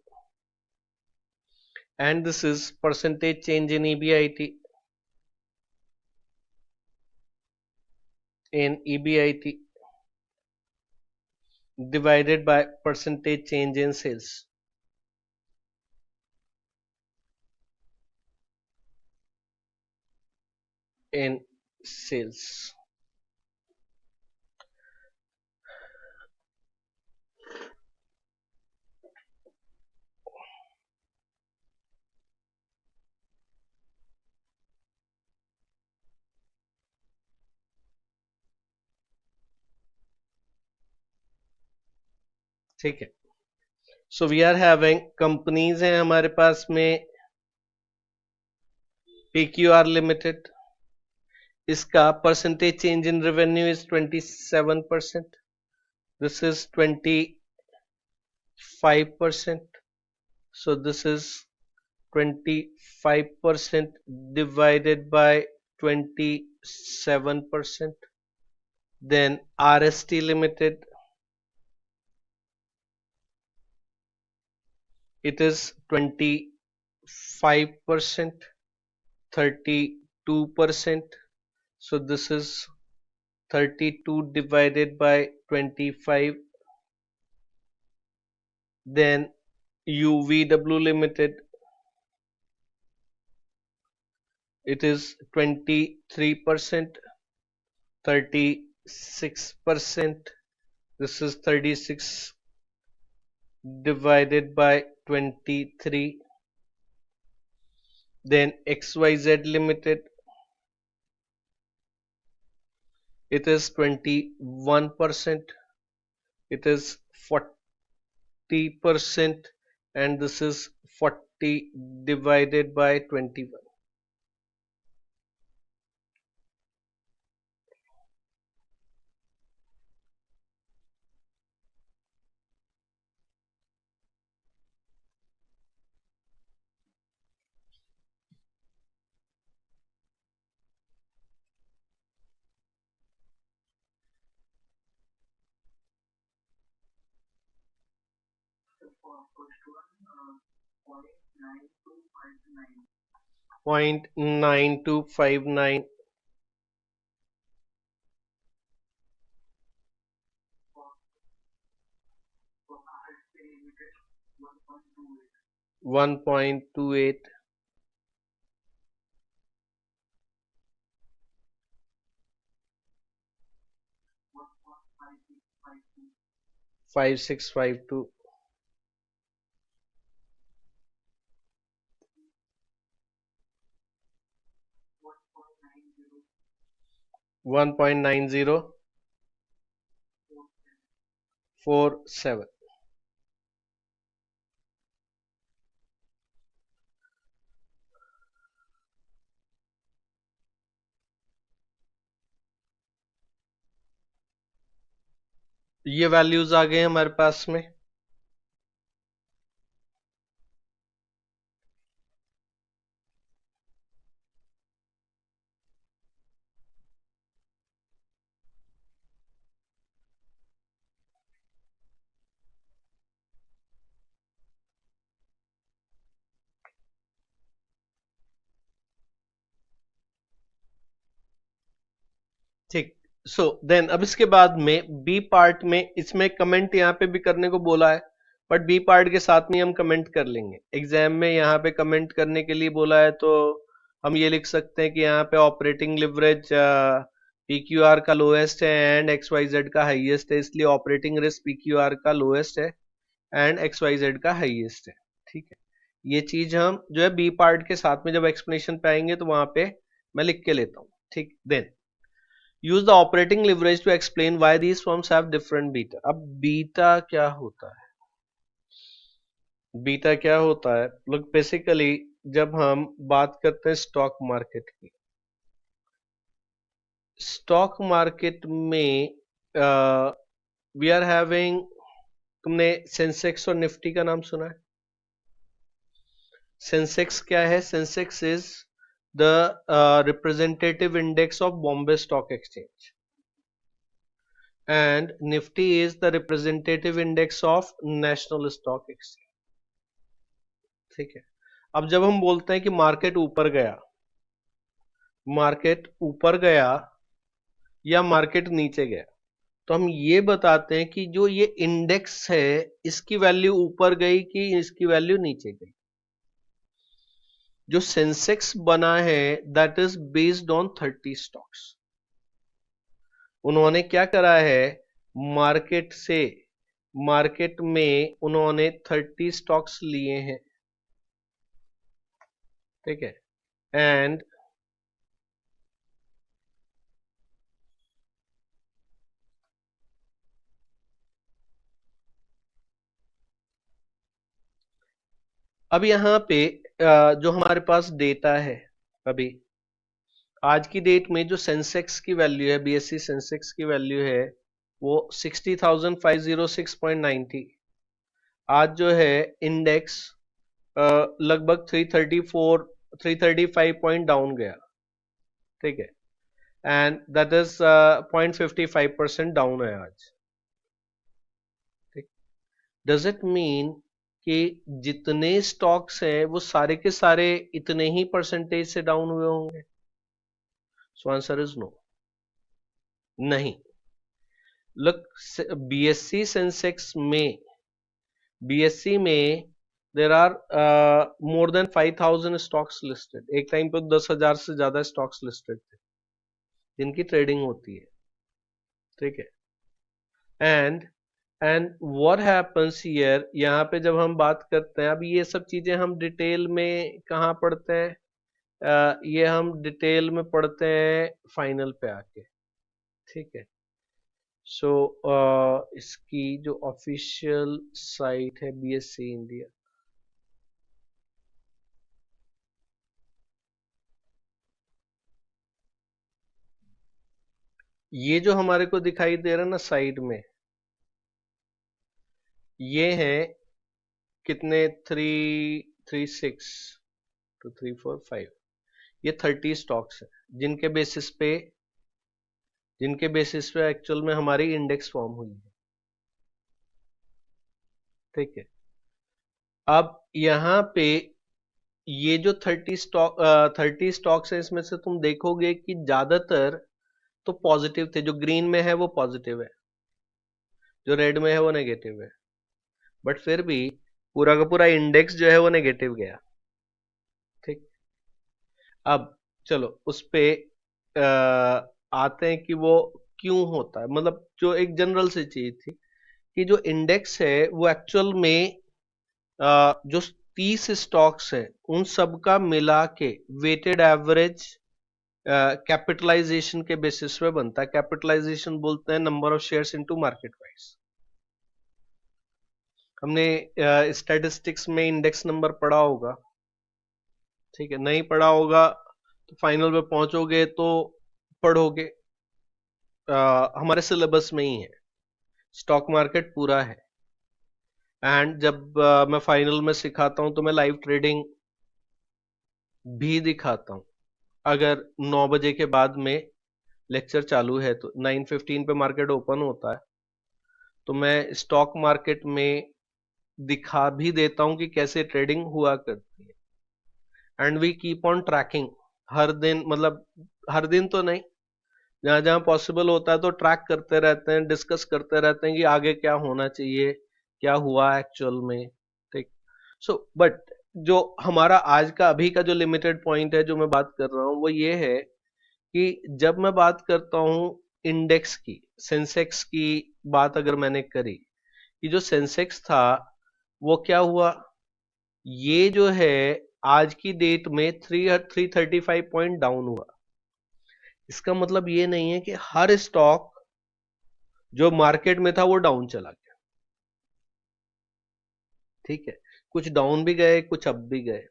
and this is percentage change in EBIT divided by percentage change in sales. In sales. ठीक है, so we are having companies हैं हमारे पास में, PQR लिमिटेड, इसका percentage change in revenue is 27%, this is 25%, so this is 25% divided by 27%. Then RST limited, it is 25%, 32%, so this is 32 divided by 25. Then UVW limited, it is 23%, 36%, This is 36 divided by 23. Then XYZ Limited, it is 21%, it is 40%, and this is 40 divided by 21. Point 9259. $1.28. 5652. 1.9047. ये values आ गए हमारे पास में। ठीक। So then अब इसके बाद में बी पार्ट में इसमें कमेंट यहाँ पे भी करने को बोला है, बट बी पार्ट के साथ में हम कमेंट कर लेंगे। एग्जाम में यहाँ पे कमेंट करने के लिए बोला है तो हम ये लिख सकते हैं कि यहाँ पे ऑपरेटिंग लिवरेज पीक्यूआर का लोएस्ट है एंड XYZ का हाईएस्ट है, इसलिए ऑपरेटिंग रिस्क पीक्यूआर का लोएस्ट है एंड XYZ का हाईएस्ट है। ठीक है, ये चीज हम जो है बी पार्ट के साथ में जब एक्सप्लेनेशन पे आएंगे तो वहां पे मैं लिख के लेता हूँ। ठीक, then use the operating leverage to explain why these firms have different beta. अब बीटा क्या होता है? बीटा क्या होता है? लोग बेसिकली जब हम बात करते हैं स्टॉक मार्केट की, स्टॉक मार्केट में वी आर हैविंग, तुमने सेंसेक्स और निफ्टी का नाम सुना है? सेंसेक्स क्या है? Sensex is the representative index of Bombay stock exchange and Nifty is the representative index of National Stock Exchange. ठीक है, अब जब हम बोलते हैं कि मार्केट ऊपर गया, मार्केट ऊपर गया या मार्केट नीचे गया, तो हम ये बताते हैं कि जो ये इंडेक्स है इसकी वैल्यू ऊपर गई कि इसकी वैल्यू नीचे गई। जो सेंसेक्स बना है that is based on 30 stocks. उन्होंने क्या करा है, मार्केट से, मार्केट में उन्होंने 30 स्टॉक्स लिए हैं। ठीक है, एंड अब यहां पे जो हमारे पास डेटा है, अभी आज की डेट में जो सेंसेक्स की वैल्यू है, बीएससी सेंसेक्स की वैल्यू है वो 60,506.90। आज जो है इंडेक्स लगभग 335 पॉइंट डाउन गया। ठीक है, एंड दैट इज 0.55% डाउन है आज। ठीक, डज इट मीन कि जितने स्टॉक्स हैं वो सारे के सारे इतने ही परसेंटेज से डाउन हुए होंगे? सो आंसर इज नो, नहीं। लुक, बीएससी सेंसेक्स में, बीएससी में there are more than 5,000 stocks listed. एक टाइम पे 10,000 से ज्यादा स्टॉक्स लिस्टेड थे जिनकी ट्रेडिंग होती है। ठीक है, and and what happens here, यहाँ पे जब हम बात करते हैं, अब ये सब चीजें हम डिटेल में कहाँ पढ़ते हैं, ये हम डिटेल में पढ़ते हैं फाइनल पे आके, ठीक है। सो इसकी जो ऑफिशियल साइट है बीएससी इंडिया, ये जो हमारे को दिखाई दे रहा है ना साइड में, ये है कितने, 3 3 6 2 3 4 5, ये 30 स्टॉक्स है जिनके बेसिस पे एक्चुअल में हमारी इंडेक्स फॉर्म हुई है, ठीक है। अब यहाँ पे ये जो 30 स्टॉक्स है, इसमें से तुम देखोगे कि ज्यादातर तो पॉजिटिव थे, जो ग्रीन में है वो पॉजिटिव है, जो रेड में है वो नेगेटिव है, बट फिर भी पूरा का पूरा इंडेक्स जो है वो नेगेटिव गया, ठीक। अब चलो उस पे आते हैं कि वो क्यों होता है, मतलब जो एक जनरल सी चीज थी कि जो इंडेक्स है वो एक्चुअल में जो 30 स्टॉक्स है उन सब का मिला के वेटेड एवरेज कैपिटलाइजेशन के बेसिस पे बनता है। कैपिटलाइजेशन बोलते हैं number of shares into market price. हमने स्टैटिस्टिक्स में इंडेक्स नंबर पढ़ा होगा, ठीक है, नहीं पढ़ा होगा तो फाइनल पे पहुंचोगे तो पढ़ोगे, हमारे सिलेबस में ही है, स्टॉक मार्केट पूरा है। एंड जब मैं फाइनल में सिखाता हूं तो मैं लाइव ट्रेडिंग भी दिखाता हूं। अगर 9 बजे के बाद में लेक्चर चालू है तो 9:15 पे मार्केट ओपन होता है, तो मैं स्टॉक मार्केट में दिखा भी देता हूं कि कैसे ट्रेडिंग हुआ करती है। And we keep on tracking हर दिन, मतलब हर दिन तो नहीं, जहां जहां पॉसिबल होता है तो ट्रैक करते रहते हैं, डिस्कस करते रहते हैं कि आगे क्या होना चाहिए, क्या हुआ एक्चुअल में, ठीक। सो बट जो हमारा आज का अभी का जो लिमिटेड पॉइंट है जो मैं बात कर रहा हूं वो ये है कि जब मैं बात करता हूं इंडेक्स की, सेंसेक्स की बात अगर मैंने करी, कि जो सेंसेक्स था वो क्या हुआ, ये जो है आज की डेट में 335 पॉइंट डाउन हुआ। इसका मतलब ये नहीं है कि हर स्टॉक जो मार्केट में था वो डाउन चला गया, ठीक है, कुछ डाउन भी गए कुछ अप भी गए,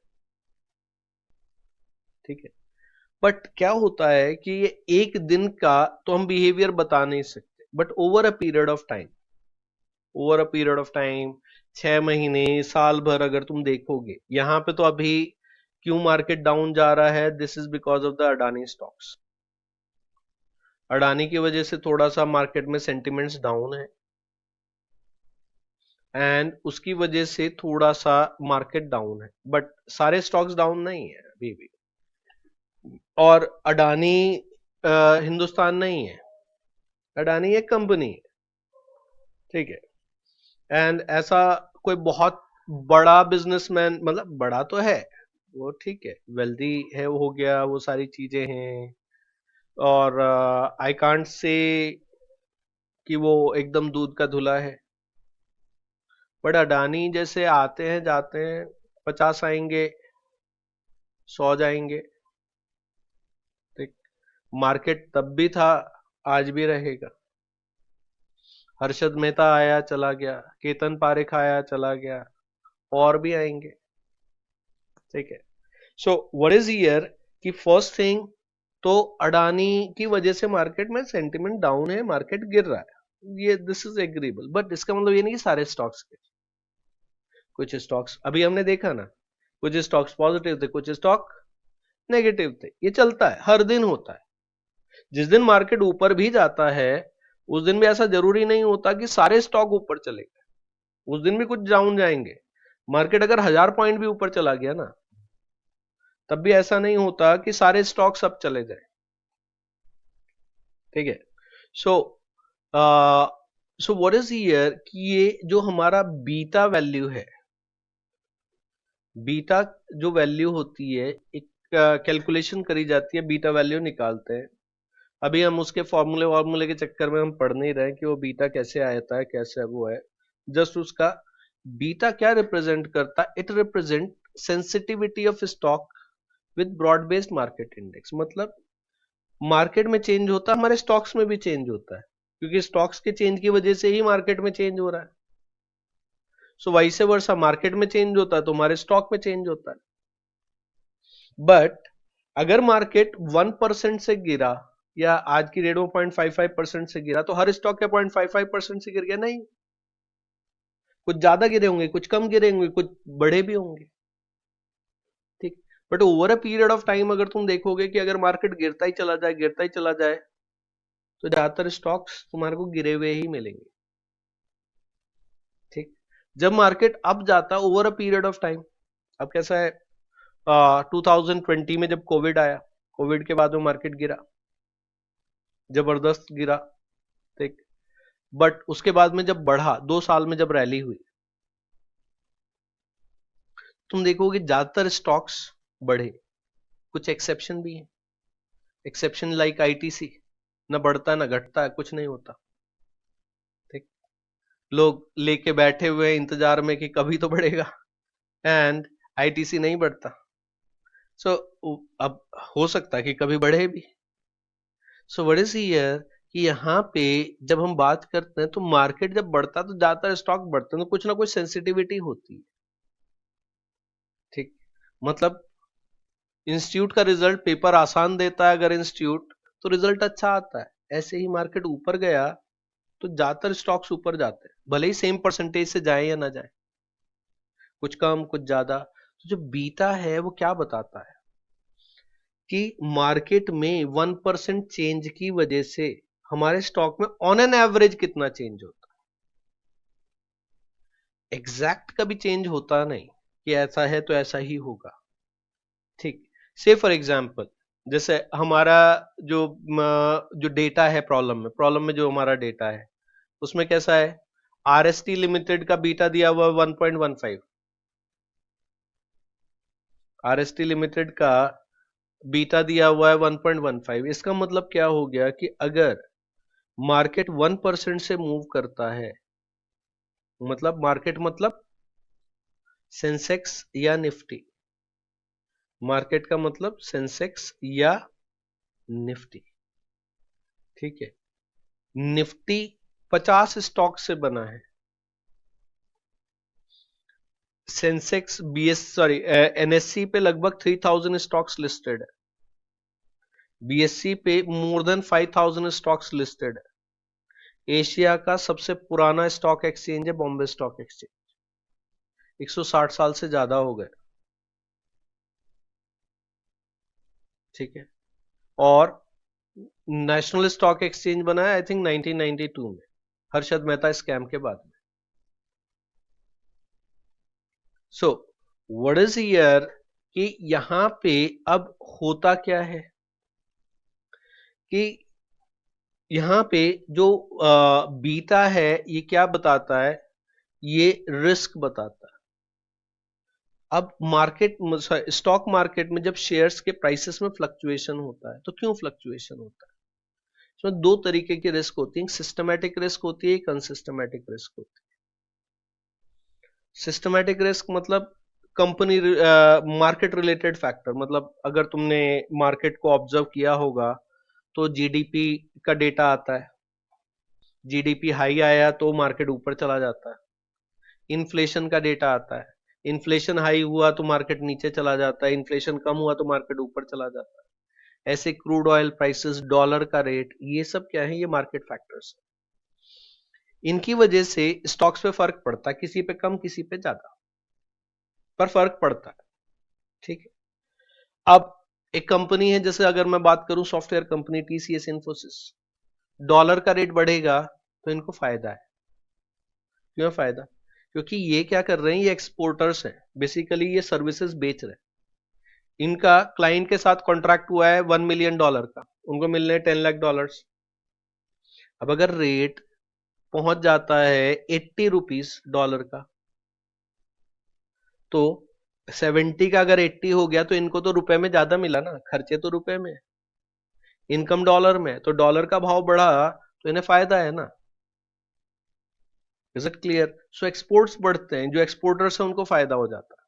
ठीक है। बट क्या होता है कि ये एक दिन का तो हम बिहेवियर बता नहीं सकते, but over a period of time, over a period of time 6 महीने, साल भर अगर तुम देखोगे, यहां पे तो अभी क्यों मार्केट डाउन जा रहा है, this is because of the Adani stocks. Adani की वजह से थोड़ा सा मार्केट में सेंटिमेंट्स डाउन है, एंड उसकी वजह से थोड़ा सा मार्केट डाउन है, बट सारे स्टॉक्स डाउन नहीं है अभी भी। और अडानी हिंदुस्तान नहीं है, अडानी एक कंपनी है, ठीक है। एंड ऐसा कोई बहुत बड़ा बिजनेसमैन, मतलब बड़ा तो है वो, ठीक है, वेल्दी है, वो हो गया, वो सारी चीजें हैं, और आई कांट से कि वो एकदम दूध का धुला है, बट अडानी जैसे आते हैं जाते हैं, 50 आएंगे, 100 जाएंगे, ठीक। मार्केट तब भी था, आज भी रहेगा। हर्षद मेहता आया चला गया, केतन पारेख आया चला गया, और भी आएंगे, ठीक है। सो व्हाट इज हियर कि फर्स्ट थिंग, तो अडानी की वजह से मार्केट में सेंटिमेंट डाउन है, मार्केट गिर रहा है, ये दिस इज एग्रीबल, बट इसका मतलब ये नहीं कि सारे स्टॉक्स के, कुछ स्टॉक्स अभी हमने देखा ना, कुछ स्टॉक्स पॉजिटिव थे, कुछ स्टॉक नेगेटिव थे, ये चलता है, हर दिन होता है। जिस दिन मार्केट ऊपर भी जाता है उस दिन भी ऐसा जरूरी नहीं होता कि सारे स्टॉक ऊपर चले गए, उस दिन भी कुछ डाउन जाएंगे। मार्केट अगर 1000 पॉइंट भी ऊपर चला गया ना, तब भी ऐसा नहीं होता कि सारे स्टॉक सब चले जाए, ठीक है। सो सो व्हाट इज हियर कि ये जो हमारा बीटा वैल्यू है, बीटा जो वैल्यू होती है, एक कैलकुलेशन करी जाती है, बीटा वैल्यू निकालते हैं, अभी हम उसके फॉर्मूले वार्मूले के चक्कर में हम पढ़ नहीं रहे कि वो बीटा कैसे आता है, कैसे वो है। जस्ट उसका बीटा क्या रिप्रेजेंट करता है, it represent sensitivity of stock with broad based market index. मतलब मार्केट में चेंज होता है, हमारे स्टॉक्स में भी चेंज होता है, क्योंकि स्टॉक्स के चेंज की वजह से ही मार्केट में चेंज हो रहा है। सो वाइस वर्सा, मार्केट में चेंज होता है तो हमारे स्टॉक में चेंज होता है। बट अगर मार्केट 1% से गिरा या आज की डेट में 0.55% से गिरा, तो हर स्टॉक क्या 0.55% से गिर गया? नहीं, कुछ ज्यादा गिरे होंगे, कुछ कम गिरे होंगे, कुछ बड़े भी होंगे। ठीक, but over a period of time अगर तुम देखोगे कि अगर मार्केट गिरता ही चला जाए, गिरता ही चला जाए, तो ज्यादातर स्टॉक्स तुम्हारे को गिरे हुए ही मिलेंगे। ठीक, जब मार्केट अप जाता over a period of time, अब कैसा है, 2020 में जब कोविड आया, कोविड के बाद में मार्केट गिरा, जबरदस्त गिरा। ठीक, बट उसके बाद में जब बढ़ा, 2 साल में जब रैली हुई, तुम देखोगे ज्यादातर स्टॉक्स बढ़े, कुछ एक्सेप्शन भी है। एक्सेप्शन लाइक आईटीसी, ना बढ़ता ना घटता है, कुछ नहीं होता। ठीक, लोग लेके बैठे हुए इंतजार में कि कभी तो बढ़ेगा, एंड आईटीसी नहीं बढ़ता। सो अब हो सकता है कि कभी बढ़े भी। सो व्हाट इज हियर कि यहाँ पे जब हम बात करते हैं तो मार्केट जब बढ़ता है तो ज्यादातर स्टॉक बढ़ते हैं, तो कुछ ना कुछ सेंसिटिविटी होती है। ठीक, मतलब इंस्टीट्यूट का रिजल्ट पेपर आसान देता है अगर इंस्टीट्यूट, तो रिजल्ट अच्छा आता है। ऐसे ही मार्केट ऊपर गया तो ज्यादातर स्टॉक्स ऊपर जाते हैं, भले ही सेम परसेंटेज से जाए या ना जाए, कुछ कम कुछ ज्यादा। तो जो बीटा है वो क्या बताता है कि मार्केट में 1% चेंज की वजह से हमारे स्टॉक में ऑन एन एवरेज कितना चेंज होता है। एग्जैक्ट कभी चेंज होता नहीं कि ऐसा है तो ऐसा ही होगा। ठीक, से फॉर एग्जाम्पल, जैसे हमारा जो जो डेटा है, प्रॉब्लम में जो हमारा डेटा है उसमें कैसा है, आरएसटी लिमिटेड का बीटा दिया हुआ 1.15। आरएसटी लिमिटेड का बीटा दिया हुआ है 1.15। इसका मतलब क्या हो गया कि अगर मार्केट 1% से मूव करता है, मतलब मार्केट मतलब सेंसेक्स या निफ्टी, मार्केट का मतलब सेंसेक्स या निफ्टी। ठीक है, निफ्टी 50 स्टॉक से बना है, सेंसेक्स बीएस सॉरी एनएससी पे लगभग 3000 स्टॉक्स लिस्टेड है, बीएससी पे मोर देन 5000 स्टॉक्स लिस्टेड है। एशिया का सबसे पुराना स्टॉक एक्सचेंज है बॉम्बे स्टॉक एक्सचेंज, 160 साल से ज्यादा हो गए। ठीक है, और नेशनल स्टॉक एक्सचेंज बना है आई थिंक 1992 में, हर्षद मेहता स्कैम के बाद में। सो व्हाट इज हियर कि यहां पे अब होता क्या है कि यहां पे जो बीटा है ये क्या बताता है, ये रिस्क बताता है। अब मार्केट, स्टॉक मार्केट में जब शेयर्स के प्राइसेस में फ्लक्चुएशन होता है, तो क्यों फ्लक्चुएशन होता है? इसमें दो तरीके की रिस्क होती है, सिस्टमैटिक रिस्क होती है, एक अनसिस्टमैटिक रिस्क होती है। सिस्टमैटिक रिस्क मतलब कंपनी मार्केट रिलेटेड फैक्टर, मतलब अगर तुमने मार्केट को ऑब्जर्व किया होगा तो जीडीपी का डेटा आता है, जीडीपी हाई आया तो मार्केट ऊपर चला जाता है। इन्फ्लेशन का डेटा आता है, इन्फ्लेशन हाई हुआ तो मार्केट नीचे चला जाता है, इन्फ्लेशन कम हुआ तो मार्केट ऊपर चला जाता है। ऐसे क्रूड ऑयल प्राइसेस, डॉलर का रेट, ये सब क्या है, ये मार्केट फैक्टर्स है। इनकी वजह से स्टॉक्स पे फर्क पड़ता है, किसी पे कम किसी पे ज्यादा, पर फर्क पड़ता है। ठीक है, अब एक कंपनी है, जैसे अगर मैं बात करूं software company TCS Infosys, dollar का रेट बढ़ेगा तो इनको फायदा है। क्यों फायदा? क्योंकि ये क्या कर रहे हैं, ये एक्सपोर्टर्स हैं, बेसिकली ये सर्विसेज बेच रहे हैं। इनका क्लाइंट के साथ कॉन्ट्रैक्ट हुआ है $1 मिलियन का, उनको मिलने हैं $10 लाख। अब अगर रेट पहुंच जाता है 80 रुपीज डॉलर का, तो 70 का अगर 80 हो गया तो इनको तो रुपए में ज्यादा मिला ना, खर्चे तो रुपए में। इनकम डॉलर में, तो डॉलर का भाव बढ़ा तो इन्हें फायदा है ना। Is it clear? So exports बढ़ते हैं, जो एक्सपोर्टर्स है उनको फायदा हो जाता है,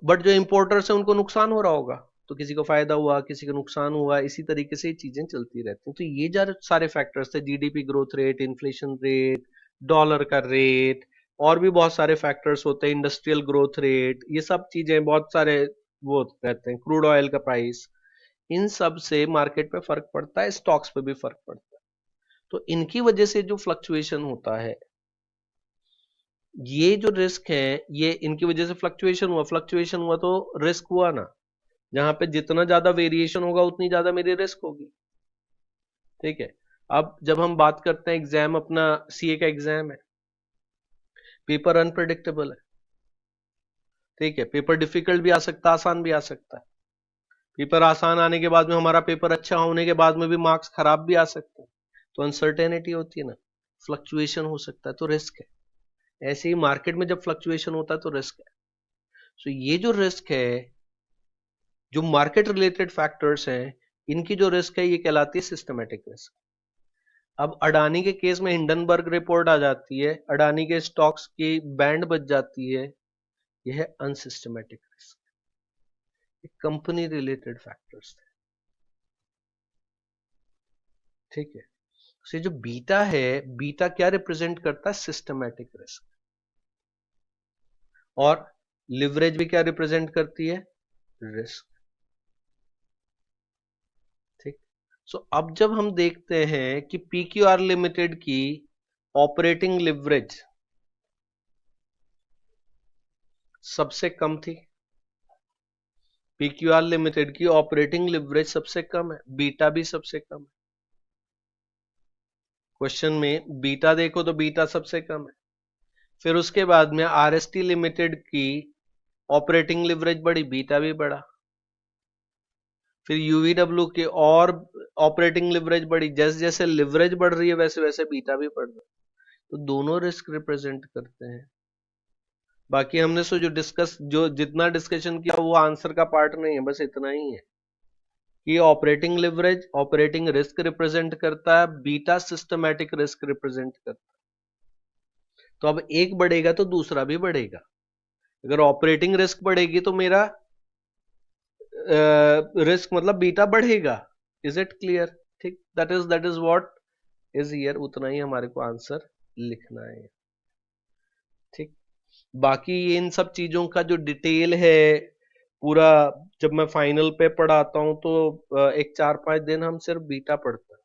बट जो इंपोर्टर्स है उनको नुकसान हो रहा होगा। तो किसी को फायदा हुआ, किसी को नुकसान हुआ, इसी तरीके से ये चीजें चलती रहती हैं। तो ये जो सारे फैक्टर्स थे, GDP growth rate, inflation rate, dollar का रेट, और भी बहुत सारे फैक्टर्स होते हैं, इंडस्ट्रियल ग्रोथ रेट, ये सब चीजें बहुत सारे वो रहते हैं, क्रूड ऑयल का प्राइस, इन सब से मार्केट पे फर्क पड़ता है, स्टॉक्स पे भी फर्क पड़ता है। तो इनकी वजह से जो फ्लक्चुएशन होता है, ये जो रिस्क है, ये इनकी वजह से फ्लक्चुएशन हुआ तो रिस्क हुआ ना। जहां पे जितना ज्यादा वेरिएशन होगा उतनी ज्यादा मेरी रिस्क होगी। ठीक है। अब जब हम बात करते हैं एग्जाम, अपना सीए का एग्जाम है, पेपर अनप्रिडिक्टेबल है। ठीक है, पेपर डिफिकल्ट भी आ सकता है, आसान भी आ सकता है। पेपर आसान आने के बाद में, हमारा पेपर अच्छा होने के बाद में भी मार्क्स खराब भी आ सकते हैं। तो अनसर्टेनिटी होती है ना, फ्लक्चुएशन हो सकता है, तो रिस्क है। ऐसे ही मार्केट में जब फ्लक्चुएशन होता है तो रिस्क है। सो ये जो रिस्क है, जो मार्केट रिलेटेड फैक्टर्स हैं, इनकी जो रिस्क है ये कहलाती है सिस्टमेटिक रिस्क। अब अडानी के केस में हिंडनबर्ग रिपोर्ट आ जाती है, अडानी के स्टॉक्स की बैंड बच जाती है, यह है unsystematic risk, company related factors थे। ठीक है। तो जो बीटा है, बीटा क्या रिप्रेजेंट करता है? Systematic risk. और लिवरेज भी क्या रिप्रेजेंट करती है? रिस्क। ठीक। सो अब जब हम देखते हैं कि पीक्यूआर लिमिटेड की ऑपरेटिंग लिवरेज सबसे कम थी, पीक्यूआर लिमिटेड की ऑपरेटिंग लिवरेज सबसे कम है, बीटा भी सबसे कम है। क्वेश्चन में बीटा देखो तो बीटा सबसे कम है। फिर उसके बाद में आरएसटी लिमिटेड की ऑपरेटिंग लिवरेज बढ़ी, बीटा भी बढ़ा। फिर यूवीडब्ल्यू की और ऑपरेटिंग लिवरेज बढ़ी, जैसे जैसे लिवरेज बढ़ रही है वैसे वैसे बीटा भी बढ़ रहा है। तो दोनों रिस्क रिप्रेजेंट करते हैं। बाकी हमने सो जो डिस्कस, जो जितना डिस्कशन किया वो आंसर का पार्ट नहीं है, बस इतना ही है कि operating leverage operating risk represent करता है, बीटा सिस्टमैटिक रिस्क रिप्रेजेंट करता है। तो अब एक बढ़ेगा तो दूसरा भी बढ़ेगा। अगर ऑपरेटिंग रिस्क बढ़ेगी तो मेरा रिस्क मतलब बीटा बढ़ेगा। Is it clear? ठीक, that is what is here. उतना ही हमारे को आंसर लिखना है। ठीक। बाकी इन सब चीजों का जो डिटेल है पूरा, जब मैं फाइनल पे पढ़ाता हूं तो एक 4-5 दिन हम सिर्फ बीटा पढ़ते हैं।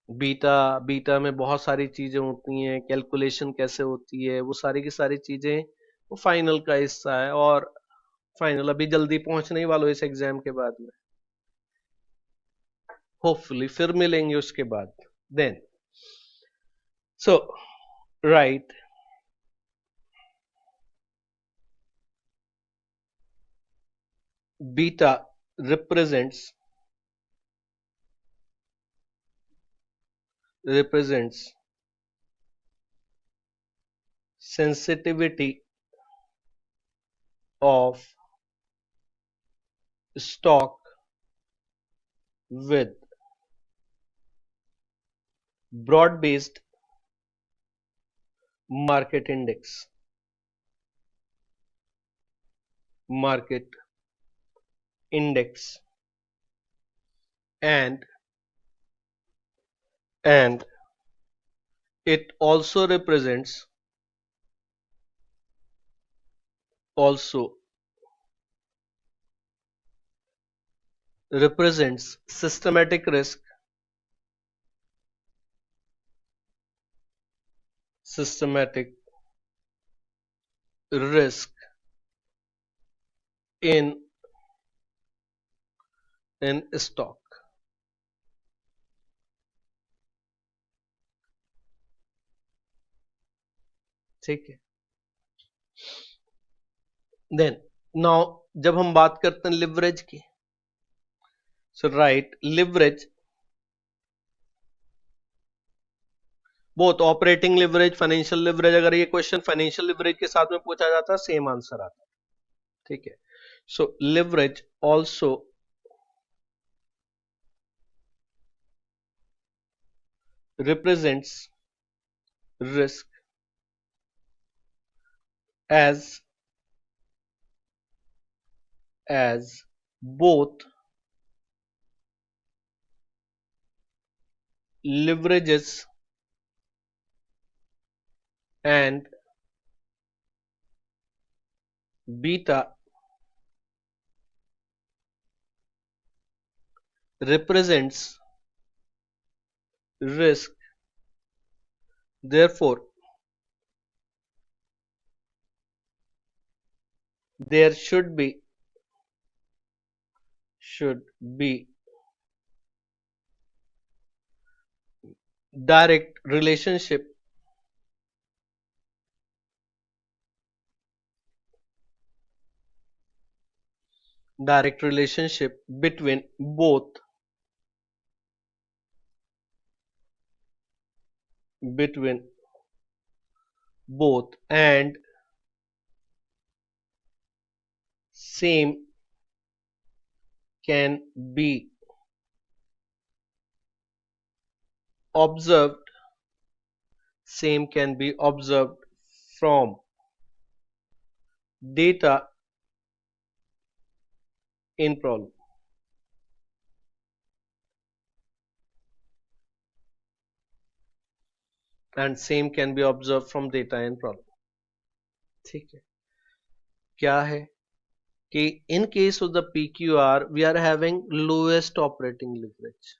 बीटा बीटा में बहुत सारी चीजें होती हैं, कैलकुलेशन कैसे होती है, वो सारी की सारी चीजें वो फाइनल का हिस्सा है। और फाइनल अभी जल्दी पहुंचने ही वालों इस एग्जाम के बाद में, होपफुली फिर मिलेंगे उसके बाद। Then so right, beta represents sensitivity of stock with broad based market index and and it also represents systematic risk in stock। ठीक है। देन नाउ जब हम बात करते हैं लिवरेज की, so right, leverage both operating leverage, financial leverage, अगर ये क्वेश्चन फाइनेंशियल लिवरेज के साथ में पूछा जाता है सेम आंसर आता है। ठीक है। So leverage also represents risk, as both leverages and beta represents risk. Therefore, there should be direct relationship between between both, and same can be observed from data in problem, and same can be observed from data in problem. ठीक है, क्या है कि in case of the PQR we are having lowest operating leverage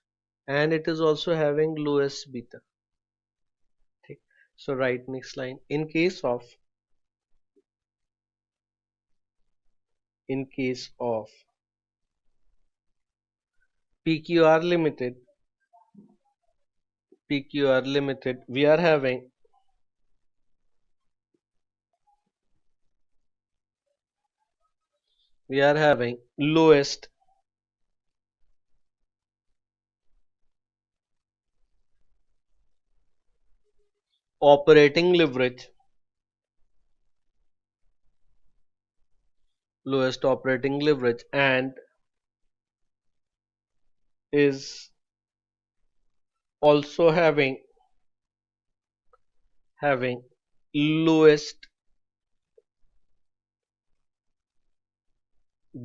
and it is also having lowest beta. ठीक, so write next line. In case of PQR limited we are having lowest operating leverage and is also having lowest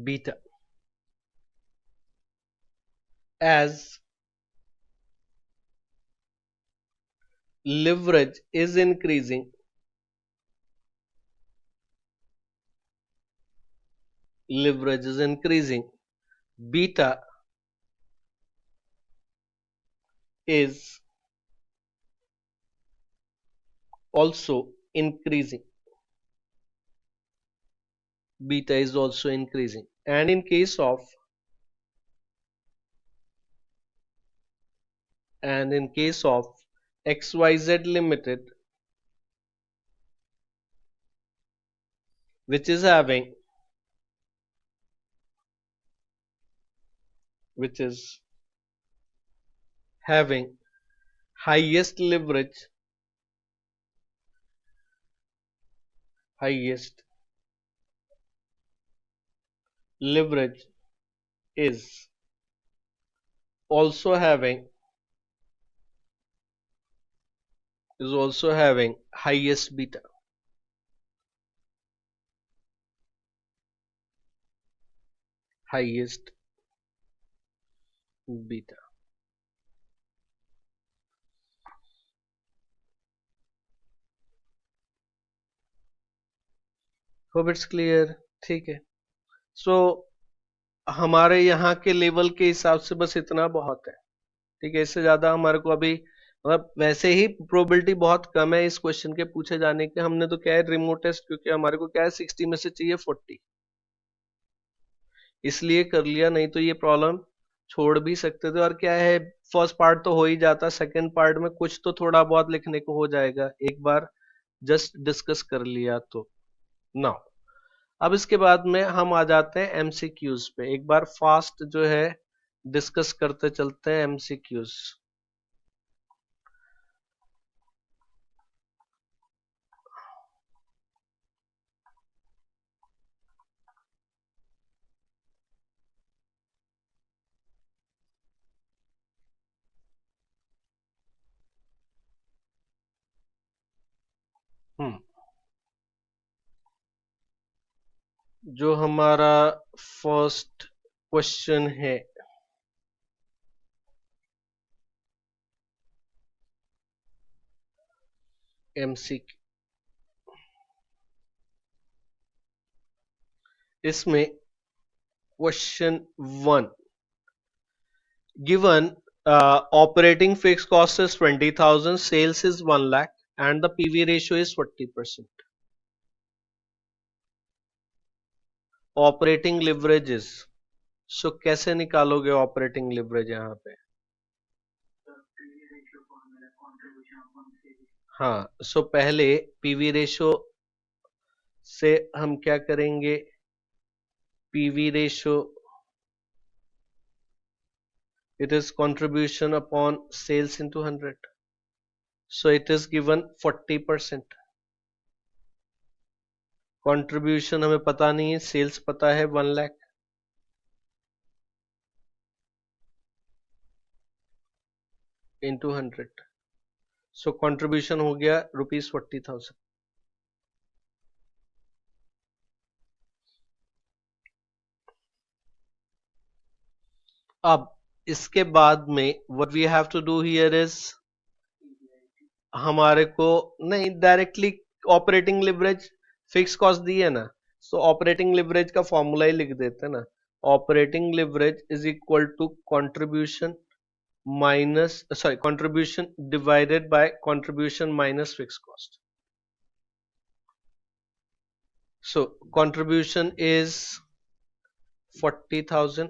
beta, as leverage is increasing, beta is also increasing, and in case of XYZ limited, which is having highest leverage is also having highest beta. highest beta. Hope it's clear. ठीक है, सो हमारे यहाँ के level के हिसाब से बस इतना बहुत है. ठीक है, इससे ज्यादा हमारे को अभी मतलब वैसे ही प्रोबेबिलिटी बहुत कम है इस क्वेश्चन के पूछे जाने के. हमने तो क्या है रिमोट टेस्ट, क्योंकि हमारे को क्या है 60 में से चाहिए 40, इसलिए कर लिया, नहीं तो ये प्रॉब्लम छोड़ भी सकते थे. और क्या है फर्स्ट पार्ट तो हो ही जाता, सेकंड पार्ट में कुछ तो थोड़ा बहुत लिखने को हो जाएगा, एक बार जस्ट डिस्कस कर लिया तो. नाउ अब इसके बाद में हम आ जाते हैं एमसीक्यूज पे. एक बार फास्ट जो है डिस्कस करते चलते हैं एमसीक्यूज. जो हमारा फर्स्ट क्वेश्चन है, एमसीक्यू, इसमें question 1, given operating fixed cost is 20,000, sales is 1 lakh and the PV ratio is 40%. Operating leverages, so कैसे निकालोगे ऑपरेटिंग लिवरेज यहाँ पे? हाँ, सो पहले पीवी रेशो से हम क्या करेंगे? PV ratio, it is contribution upon sales into 100, so it is given 40%. Contribution हमें पता नहीं है, सेल्स पता है 1 लाख, इंटू 100, सो कंट्रीब्यूशन हो गया ₹40,000। अब इसके बाद में what we have to do here is, हमारे को नहीं directly operating leverage fix cost दी है ना, सो ऑपरेटिंग लिवरेज का फॉर्मूला ही लिख देते हैं ना। Operating leverage is equal to contribution minus, sorry, contribution divided by contribution minus fix cost. So contribution is 40,000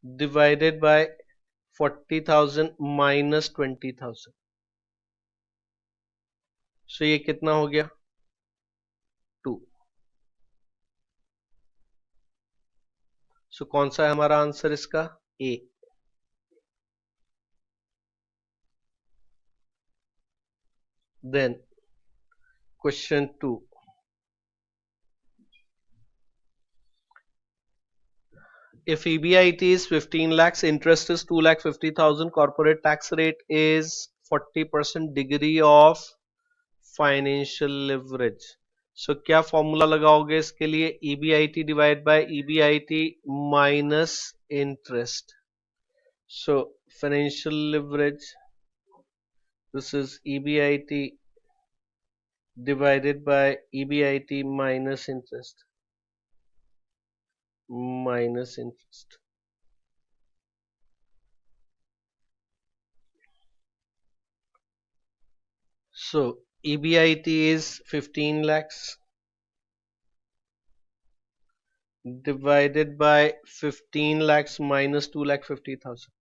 divided by 40,000 minus 20,000, so ये कितना हो गया? 2। सो कौन सा है हमारा आंसर इसका? A. Then question 2, if EBIT is 15 lakhs, interest is 2,50,000, corporate tax rate is 40%, degree of financial leverage, so क्या फॉर्मूला लगाओगे इसके लिए? EBIT divide by EBIT minus interest, so financial leverage, this is EBIT divided by EBIT minus interest, minus interest. So EBIT is 15 lakhs divided by 15 lakhs minus 2,50,000.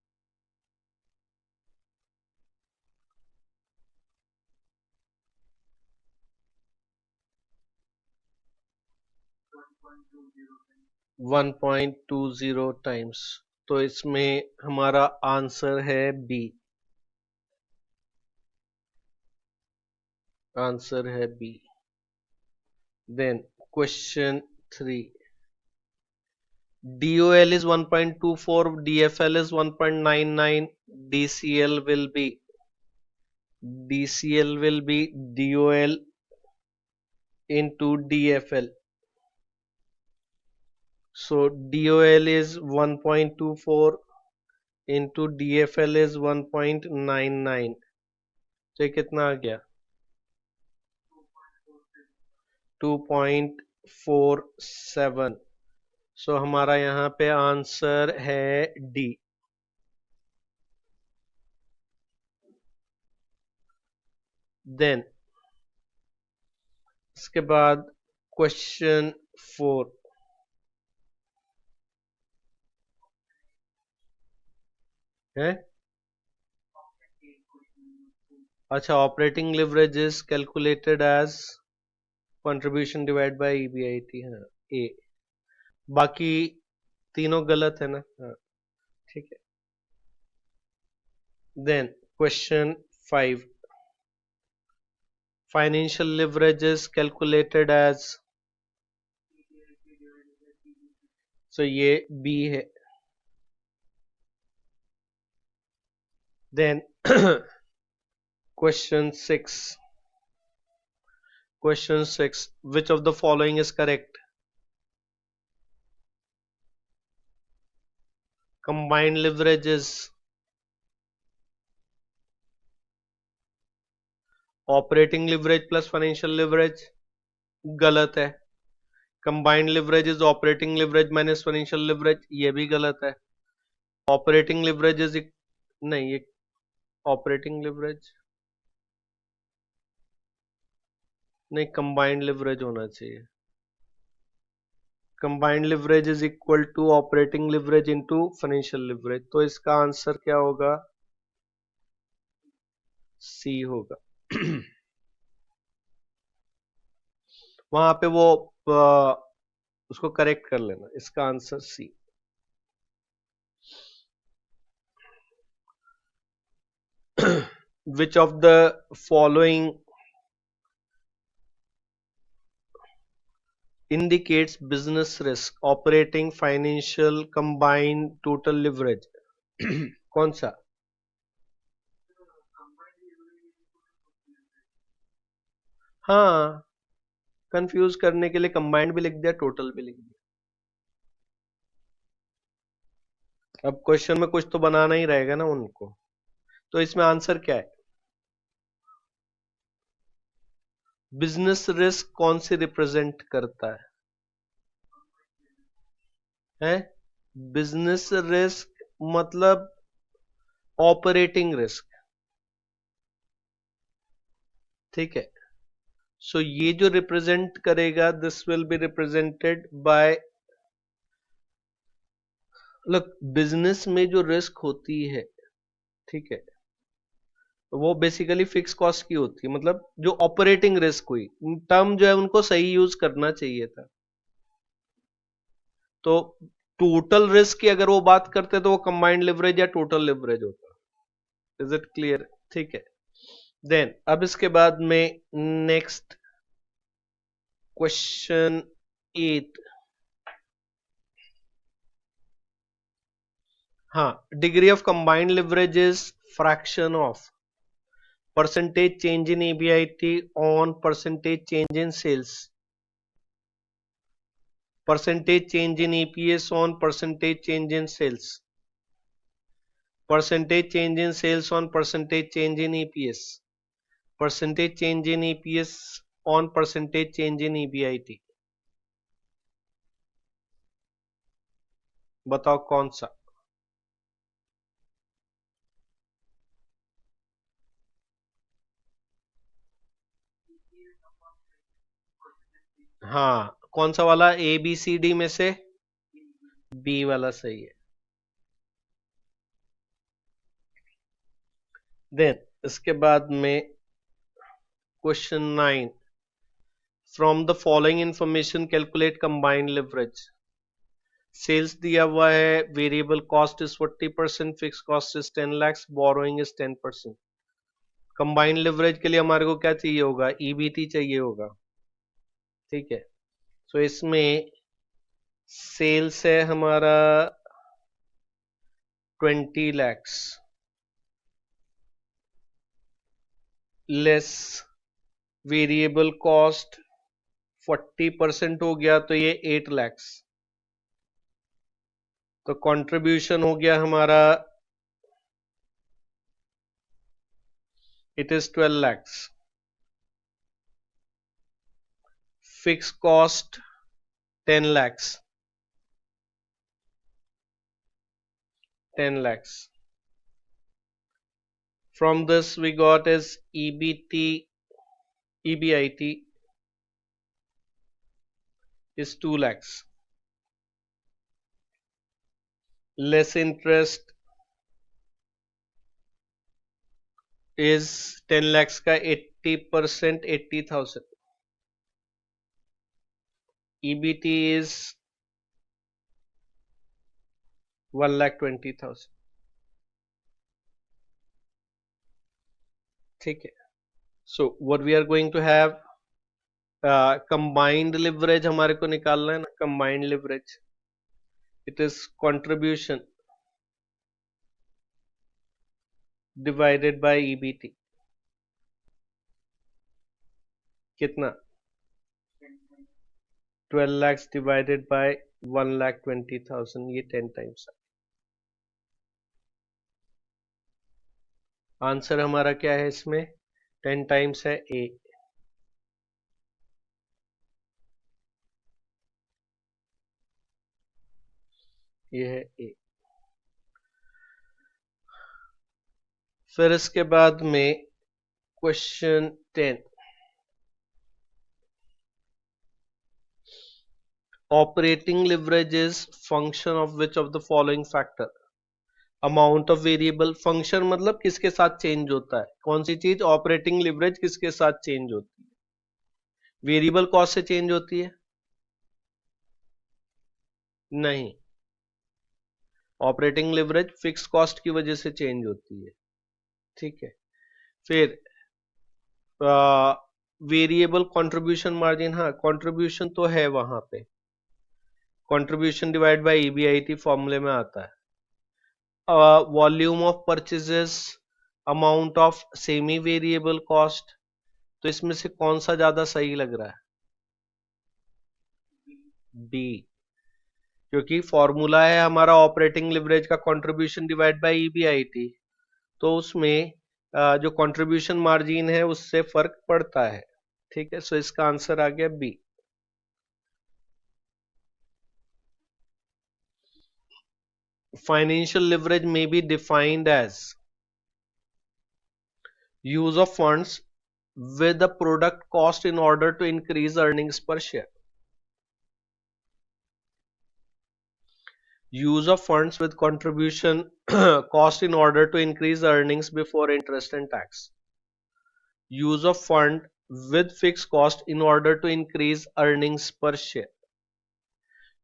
One point two zero times, तो इसमें हमारा answer है B, answer है B. Then question 3, DOL is 1.24, DFL is 1.99, DCL will be DOL into DFL. So DOL is 1.24 into DFL is 1.99, तो ये कितना आ गया? 2.47, सो हमारा यहाँ पे आंसर है डी। देन इसके बाद क्वेश्चन 4, है अच्छा, operating leverage is calculated as contribution divide by EBIT, हाँ ए, बाकी तीनों गलत है ना? हाँ ठीक है। Then question 5, financial leverage is calculated as, so ये बी है। Then question 6, Question 6. Which of the following is correct? Combined leverage is operating leverage plus financial leverage, गलत है। Combined leverage is operating leverage minus financial leverage, ये भी गलत है। Operating leverage is, नहीं, ये ऑपरेटिंग लिवरेज नहीं, कंबाइंड लिवरेज होना चाहिए। Combined leverage is equal to operating leverage into financial leverage, तो इसका आंसर क्या होगा? सी होगा। वहां पे वो उसको करेक्ट कर लेना, इसका answer C. Which of the following indicates business risk? Operating, financial, combined, total leverage? कौन सा? हाँ, कंफ्यूज करने के लिए कंबाइंड भी लिख दिया, टोटल भी लिख दिया। अब क्वेश्चन में कुछ तो बनाना ही रहेगा ना उनको, तो इसमें आंसर क्या है? बिजनेस रिस्क कौन से रिप्रेजेंट करता है? बिजनेस रिस्क मतलब ऑपरेटिंग रिस्क, ठीक है। सो ये जो रिप्रेजेंट करेगा, this will be represented by, look, business में जो रिस्क होती है, ठीक है, वो बेसिकली फिक्स कॉस्ट की होती है, मतलब जो ऑपरेटिंग रिस्क हुई, टर्म जो है उनको सही यूज करना चाहिए था। तो टोटल रिस्क की अगर वो बात करते तो वो कंबाइंड लिवरेज या टोटल लिवरेज होता। Is it clear? ठीक है। देन अब इसके बाद में नेक्स्ट क्वेश्चन 8। हाँ, degree of combined leverage is fraction of percentage change in EBIT on percentage change in sales, percentage change in EPS on percentage change in sales, percentage change in sales on percentage change in EPS, percentage change in EPS on percentage change in EBIT। बताओ कौन सा? हाँ, कौन सा वाला? A B C D में से B वाला सही है। देन इसके बाद में question 9। From the following information calculate combined leverage. Sales दिया हुआ है, variable cost is 40%, fix cost is 10 lakhs, borrowing is 10%। Combined leverage के लिए हमारे को क्या चाहिए होगा? ईबीटी चाहिए होगा, ठीक है। सो इसमें सेल्स है हमारा 20 lakhs लेस वेरिएबल कॉस्ट 40% हो गया, तो ये 8 lakhs। तो कंट्रीब्यूशन हो गया हमारा, it is 12 lakhs। Fix cost 10 lakhs, 10 lakhs। From this we got is EBT, EBIT is 2 lakhs. Less interest is 10 lakhs का 80%, 80,000. EBT is 1,20,000. ठीक है। So what we are going to have, combined leverage हमारे को निकालना है ना, combined leverage, it is contribution divided by EBT। कितना? 12 lakhs divided by 1,20,000, ये 10 टाइम्स। आंसर हमारा क्या है इसमें? 10 टाइम्स है ए। ये है ए। फिर इसके बाद में question 10, operating leverage is function of which of the following factor? Amount of variable, function मतलब किसके साथ चेंज होता है, कौन सी चीज? ऑपरेटिंग लिवरेज किसके साथ चेंज होती है? वेरिएबल कॉस्ट से चेंज होती है? नहीं, ऑपरेटिंग लिवरेज फिक्स कॉस्ट की वजह से चेंज होती है। ठीक है। फिर वेरिएबल कंट्रीब्यूशन मार्जिन, हाँ कंट्रीब्यूशन तो है वहां पे, कंट्रीब्यूशन डिवाइड बाय ईबीआईटी फॉर्मूले में आता है। Volume of purchases, amount of semi variable cost, तो इसमें से कौन सा ज्यादा सही लग रहा है? बी, क्योंकि फॉर्मूला है हमारा ऑपरेटिंग लिवरेज का कंट्रीब्यूशन डिवाइड बाय ईबीआईटी, तो उसमें जो कंट्रीब्यूशन मार्जिन है उससे फर्क पड़ता है। ठीक है, सो इसका आंसर आ गया बी। फाइनेंशियल लिवरेज में be defined as use of funds with the product cost in order to increase earnings per share. Use of funds with contribution cost in order to increase earnings before interest and tax. Use of fund with fixed cost in order to increase earnings per share.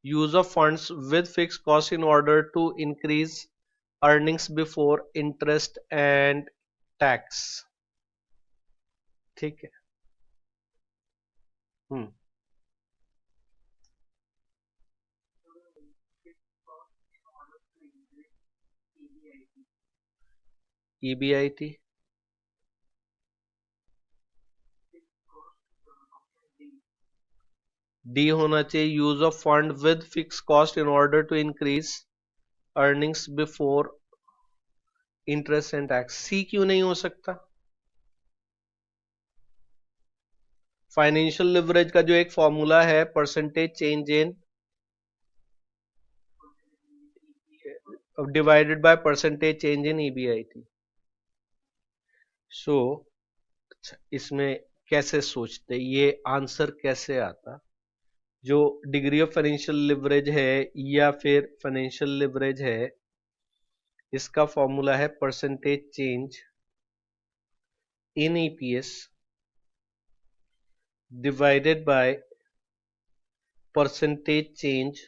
Use of funds with fixed cost in order to increase earnings before interest and tax. ठीक है। EBIT D होना चाहिए, use of fund with fix cost in order to increase earnings before interest and tax. C क्यों नहीं हो सकता? Financial leverage का जो एक फॉर्मूला है, percentage change in divided by percentage change in EBIT. So इसमें कैसे सोचते, ये आंसर कैसे आता? जो डिग्री ऑफ फाइनेंशियल लिवरेज है या फिर फाइनेंशियल लिवरेज है, इसका फॉर्मूला है percentage change in EPS divided by percentage change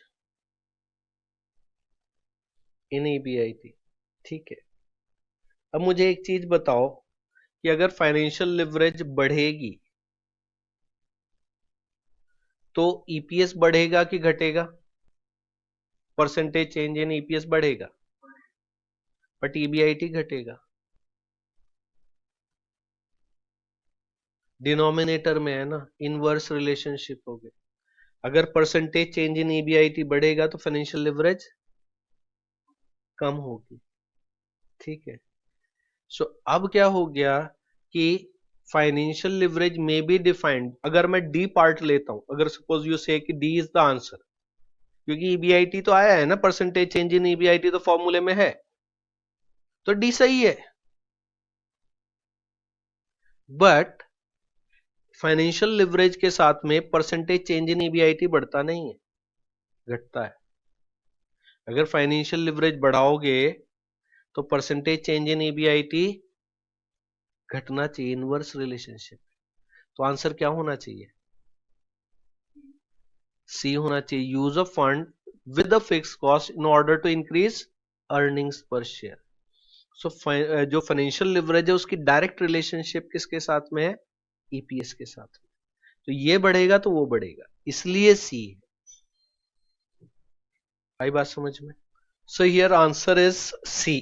in EBIT. ठीक है। अब मुझे एक चीज बताओ कि अगर फाइनेंशियल लिवरेज बढ़ेगी तो ईपीएस बढ़ेगा कि घटेगा? परसेंटेज चेंज इन ईपीएस बढ़ेगा, बट ईबीआईटी घटेगा। डिनोमिनेटर में है ना, इनवर्स रिलेशनशिप हो गई। अगर परसेंटेज चेंज इन ईबीआईटी बढ़ेगा तो फाइनेंशियल लिवरेज कम होगी। ठीक है। सो अब क्या हो गया कि फाइनेंशियल लिवरेज में बी डिफाइंड, अगर मैं डी पार्ट लेता हूं, अगर सपोज यू से कि डी इज द आंसर, क्योंकि ईबीआईटी तो आया है ना, परसेंटेज चेंज इन ईबीआईटी तो फॉर्मूले में है, तो डी सही है। बट फाइनेंशियल लिवरेज के साथ में परसेंटेज चेंज इन ईबीआईटी बढ़ता नहीं है, घटता है। अगर फाइनेंशियल लिवरेज बढ़ाओगे तो परसेंटेज चेंज इन ईबीआईटी घटना चाहिए, इनवर्स रिलेशनशिप। तो आंसर क्या होना चाहिए? सी होना चाहिए, use of fund with the fix cost in order to increase earnings per share. So जो फाइनेंशियल लिवरेज है उसकी डायरेक्ट रिलेशनशिप किसके साथ में है? ईपीएस के साथ में। तो ये बढ़ेगा तो वो बढ़ेगा, इसलिए सी। आई बात समझ में? So here answer is C.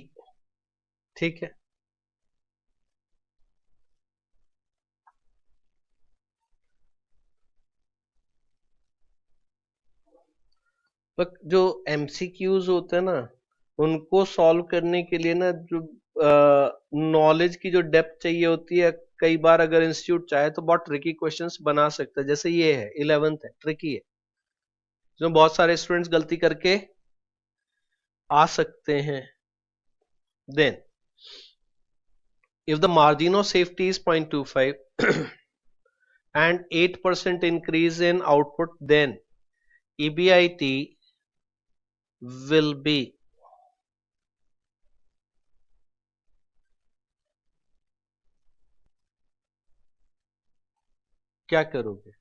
ठीक है। बट जो एमसीक्यूज होते हैं ना, उनको सॉल्व करने के लिए ना, जो नॉलेज की जो डेप्थ चाहिए होती है, कई बार अगर इंस्टीट्यूट चाहे तो बहुत ट्रिकी क्वेश्चंस बना सकता है। जैसे ये है 11th है, ट्रिकी है, जो बहुत सारे स्टूडेंट्स गलती करके आ सकते हैं। Then if the margin of safety is 0.25 and 8% increase in output, then EBIT will be, क्या करोगे?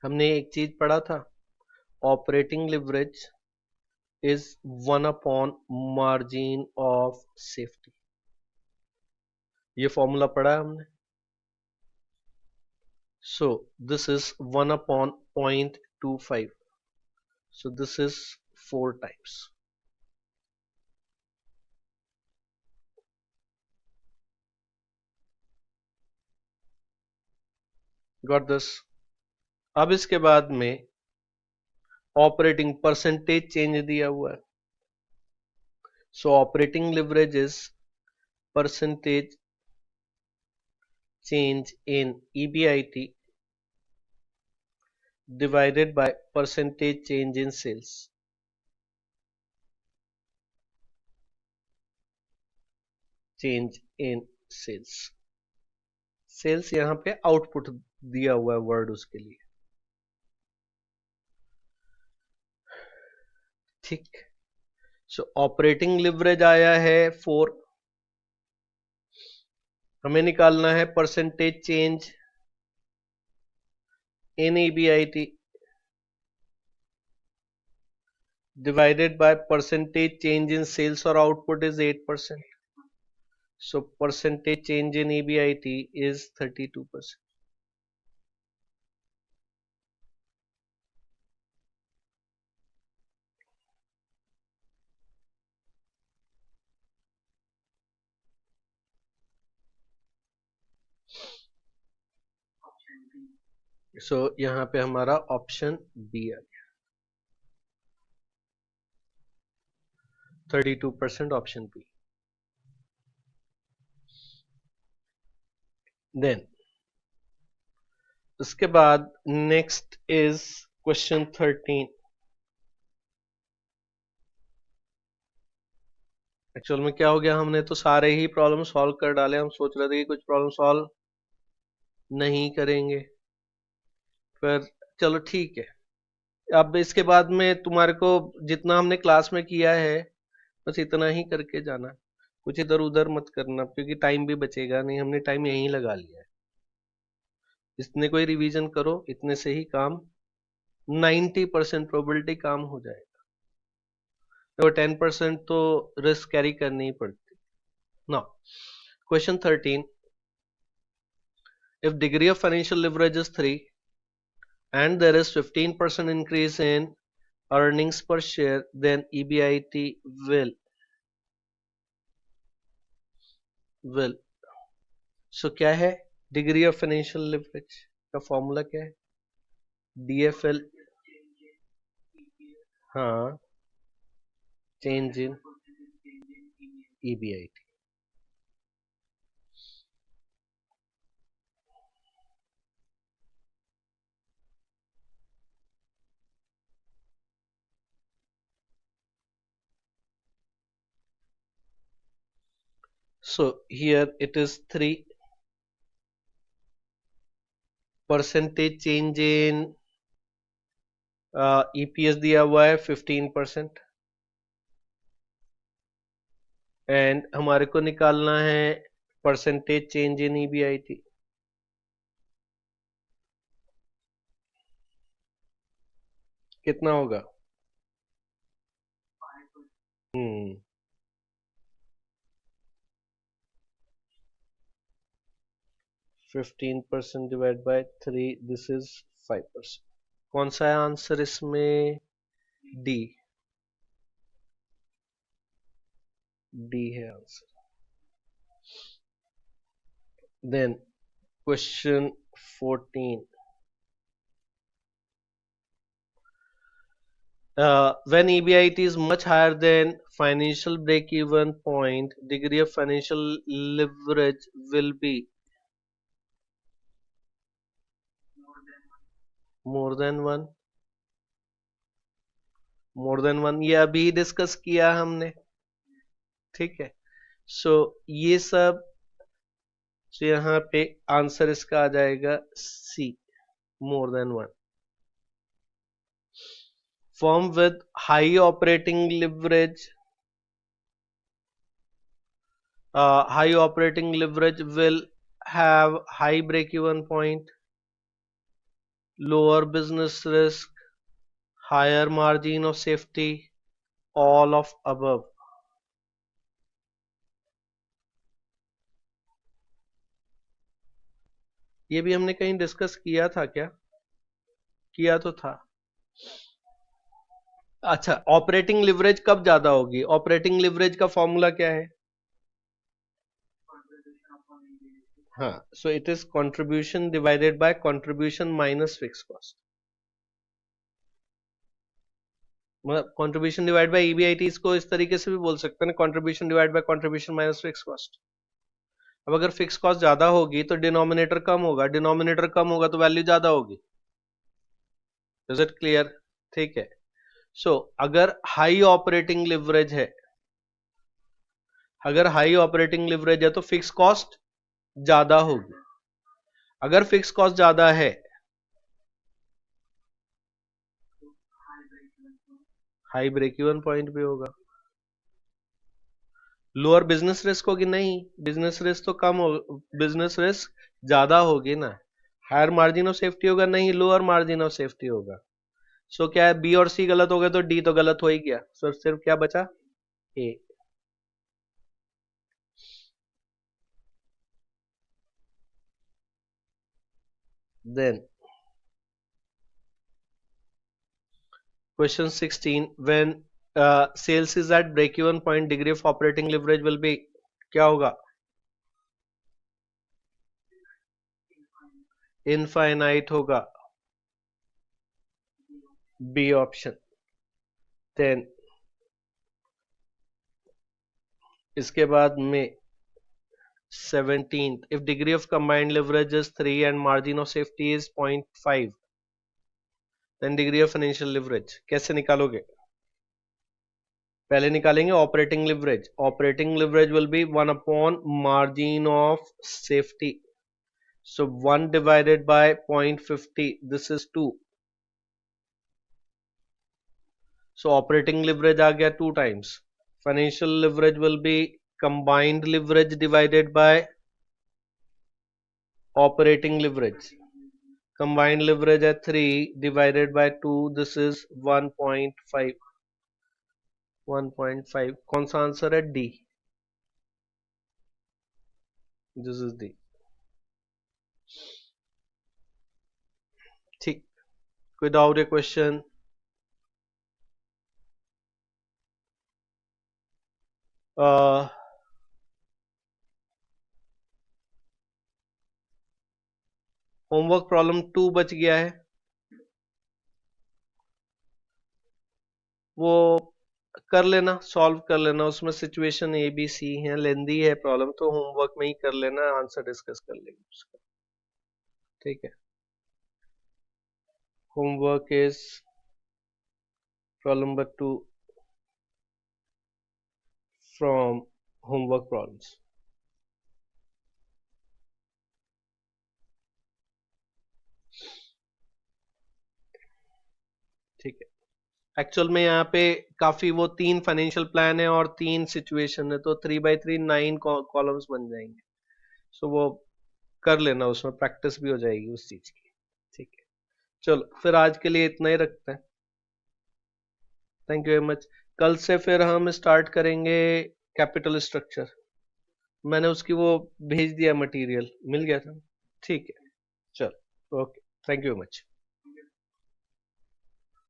हमने एक चीज पढ़ा था, operating leverage is 1 upon margin of safety. ये फॉर्मूला पढ़ा है हमने। सो this is 1 upon 0.25, so this is 4 times. Got this? अब इसके बाद में ऑपरेटिंग परसेंटेज चेंज दिया हुआ है, so operating leverage is percentage change in EBIT divided by percentage change in sales. Change in sales, sales यहाँ पे आउटपुट दिया हुआ है वर्ड उसके लिए, ठीक। सो ऑपरेटिंग लिवरेज आया है 4, हमें निकालना है percentage change in EBIT divided by percentage change in sales, और output is 8%, so percentage change in EBIT is 32%. सो यहाँ पे हमारा ऑप्शन बी आ गया, 32% ऑप्शन बी। देन उसके बाद नेक्स्ट इज क्वेश्चन 13। एक्चुअल में क्या हो गया, हमने तो सारे ही प्रॉब्लम सॉल्व कर डाले, हम सोच रहे थे कि कुछ प्रॉब्लम सॉल्व नहीं करेंगे, पर चलो ठीक है। अब इसके बाद में तुम्हारे को जितना हमने क्लास में किया है बस इतना ही करके जाना, कुछ इधर उधर मत करना, क्योंकि टाइम भी बचेगा नहीं, हमने टाइम यहीं लगा लिया है। इतने कोई रिवीजन करो, इतने से ही काम 90% प्रोबेबिलिटी काम हो जाएगा, तो 10% तो रिस्क कैरी करनी ही पड़ती। Now question 13, if degree of financial leverage is 3 and there is 15% increase in earnings per share, then EBIT will सो क्या है डिग्री ऑफ फाइनेंशियल लिवरेज का फॉर्मूला, क्या है? DFL, हाँ, change in EBIT। so here it is 3, percentage change in EPS दिया हुआ है 15%, and हमारे को निकालना है परसेंटेज चेंज इन EBIT। कितना होगा? 15% डिवाइड बाय 3, दिस इज 5%। कौन सा है आंसर इसमें? डी। डी है answer. Then question 14, when EBIT is much higher than financial break-even point, degree of financial leverage will be more than one. More than one, ये अभी discuss किया हमने, ठीक है। सो ये सब, तो यहाँ पे आंसर इसका आ जाएगा C, more than one. Firm with high operating leverage, high operating leverage will have high break-even point, lower business risk, higher margin of safety, all of above। ये भी हमने कहीं डिस्कस किया था क्या? किया तो था। अच्छा, ऑपरेटिंग लिवरेज कब ज्यादा होगी? ऑपरेटिंग लिवरेज का फॉर्मूला क्या है? हाँ, so it is contribution divided by contribution minus fix cost. मतलब कंट्रीब्यूशन डिवाइड बाय ईबीआईटी, इसको इस तरीके से भी बोल सकते हैं ना, contribution divide bye contribution minus fix cost. अब अगर फिक्स कॉस्ट ज्यादा होगी तो डिनोमिनेटर कम होगा, डिनोमिनेटर कम होगा तो वैल्यू ज्यादा होगी। Is it clear? ठीक है। सो अगर हाई ऑपरेटिंग लिवरेज है, अगर हाई ऑपरेटिंग लिवरेज है तो फिक्स कॉस्ट ज्यादा होगी। अगर फिक्स कॉस्ट ज्यादा है, हाई ब्रेक इवन पॉइंट भी होगा। लोअर बिजनेस रिस्क होगी? नहीं, बिजनेस रिस्क तो कम हो, बिजनेस रिस्क ज्यादा होगी ना। हायर मार्जिन ऑफ सेफ्टी होगा? नहीं, लोअर मार्जिन ऑफ सेफ्टी होगा। सो क्या है, बी और सी गलत हो गए तो डी तो गलत हो ही गया। सो सिर्फ क्या बचा? A. Then question 16, when sales is at break even point, degree of operating leverage will be, क्या होगा? इनफाइनाइट होगा, बी ऑप्शन। देन इसके बाद में 17th, if degree of combined leverage is 3 and margin of safety is 0.5, then degree of financial leverage कैसे निकालोगे? पहले निकालेंगे operating leverage. Operating leverage will B 1 upon margin of safety, so 1 divided by 0.50, this is 2, so operating leverage आ गया 2 times। financial leverage will be combined leverage divided by operating leverage, combined leverage at 3 divided by 2, this is 1.5, 1.5। कौन सा answer है? D, this is D. ठीक, कोई doubt या question? Homework problem 2 बच गया है, वो कर लेना, सॉल्व कर लेना। उसमें सिचुएशन ए बी सी है, लेंदी है प्रॉब्लम, तो होमवर्क में ही कर लेना, आंसर डिस्कस कर लेंगे उसका। ठीक है, homework is problem number 2 from homework problems. ठीक है, एक्चुअल में यहाँ पे काफी वो 3 फाइनेंशियल प्लान है और 3 सिचुएशन है, तो 3x3 9 कॉलम्स बन जाएंगे। सो वो कर लेना, उसमें प्रैक्टिस भी हो जाएगी उस चीज की। ठीक है, चलो फिर आज के लिए इतना ही रखते हैं। Thank you very much. कल से फिर हम स्टार्ट करेंगे कैपिटल स्ट्रक्चर। मैंने उसकी वो भेज दिया, मटेरियल मिल गया था। ठीक है, चलो okay, thank you very much.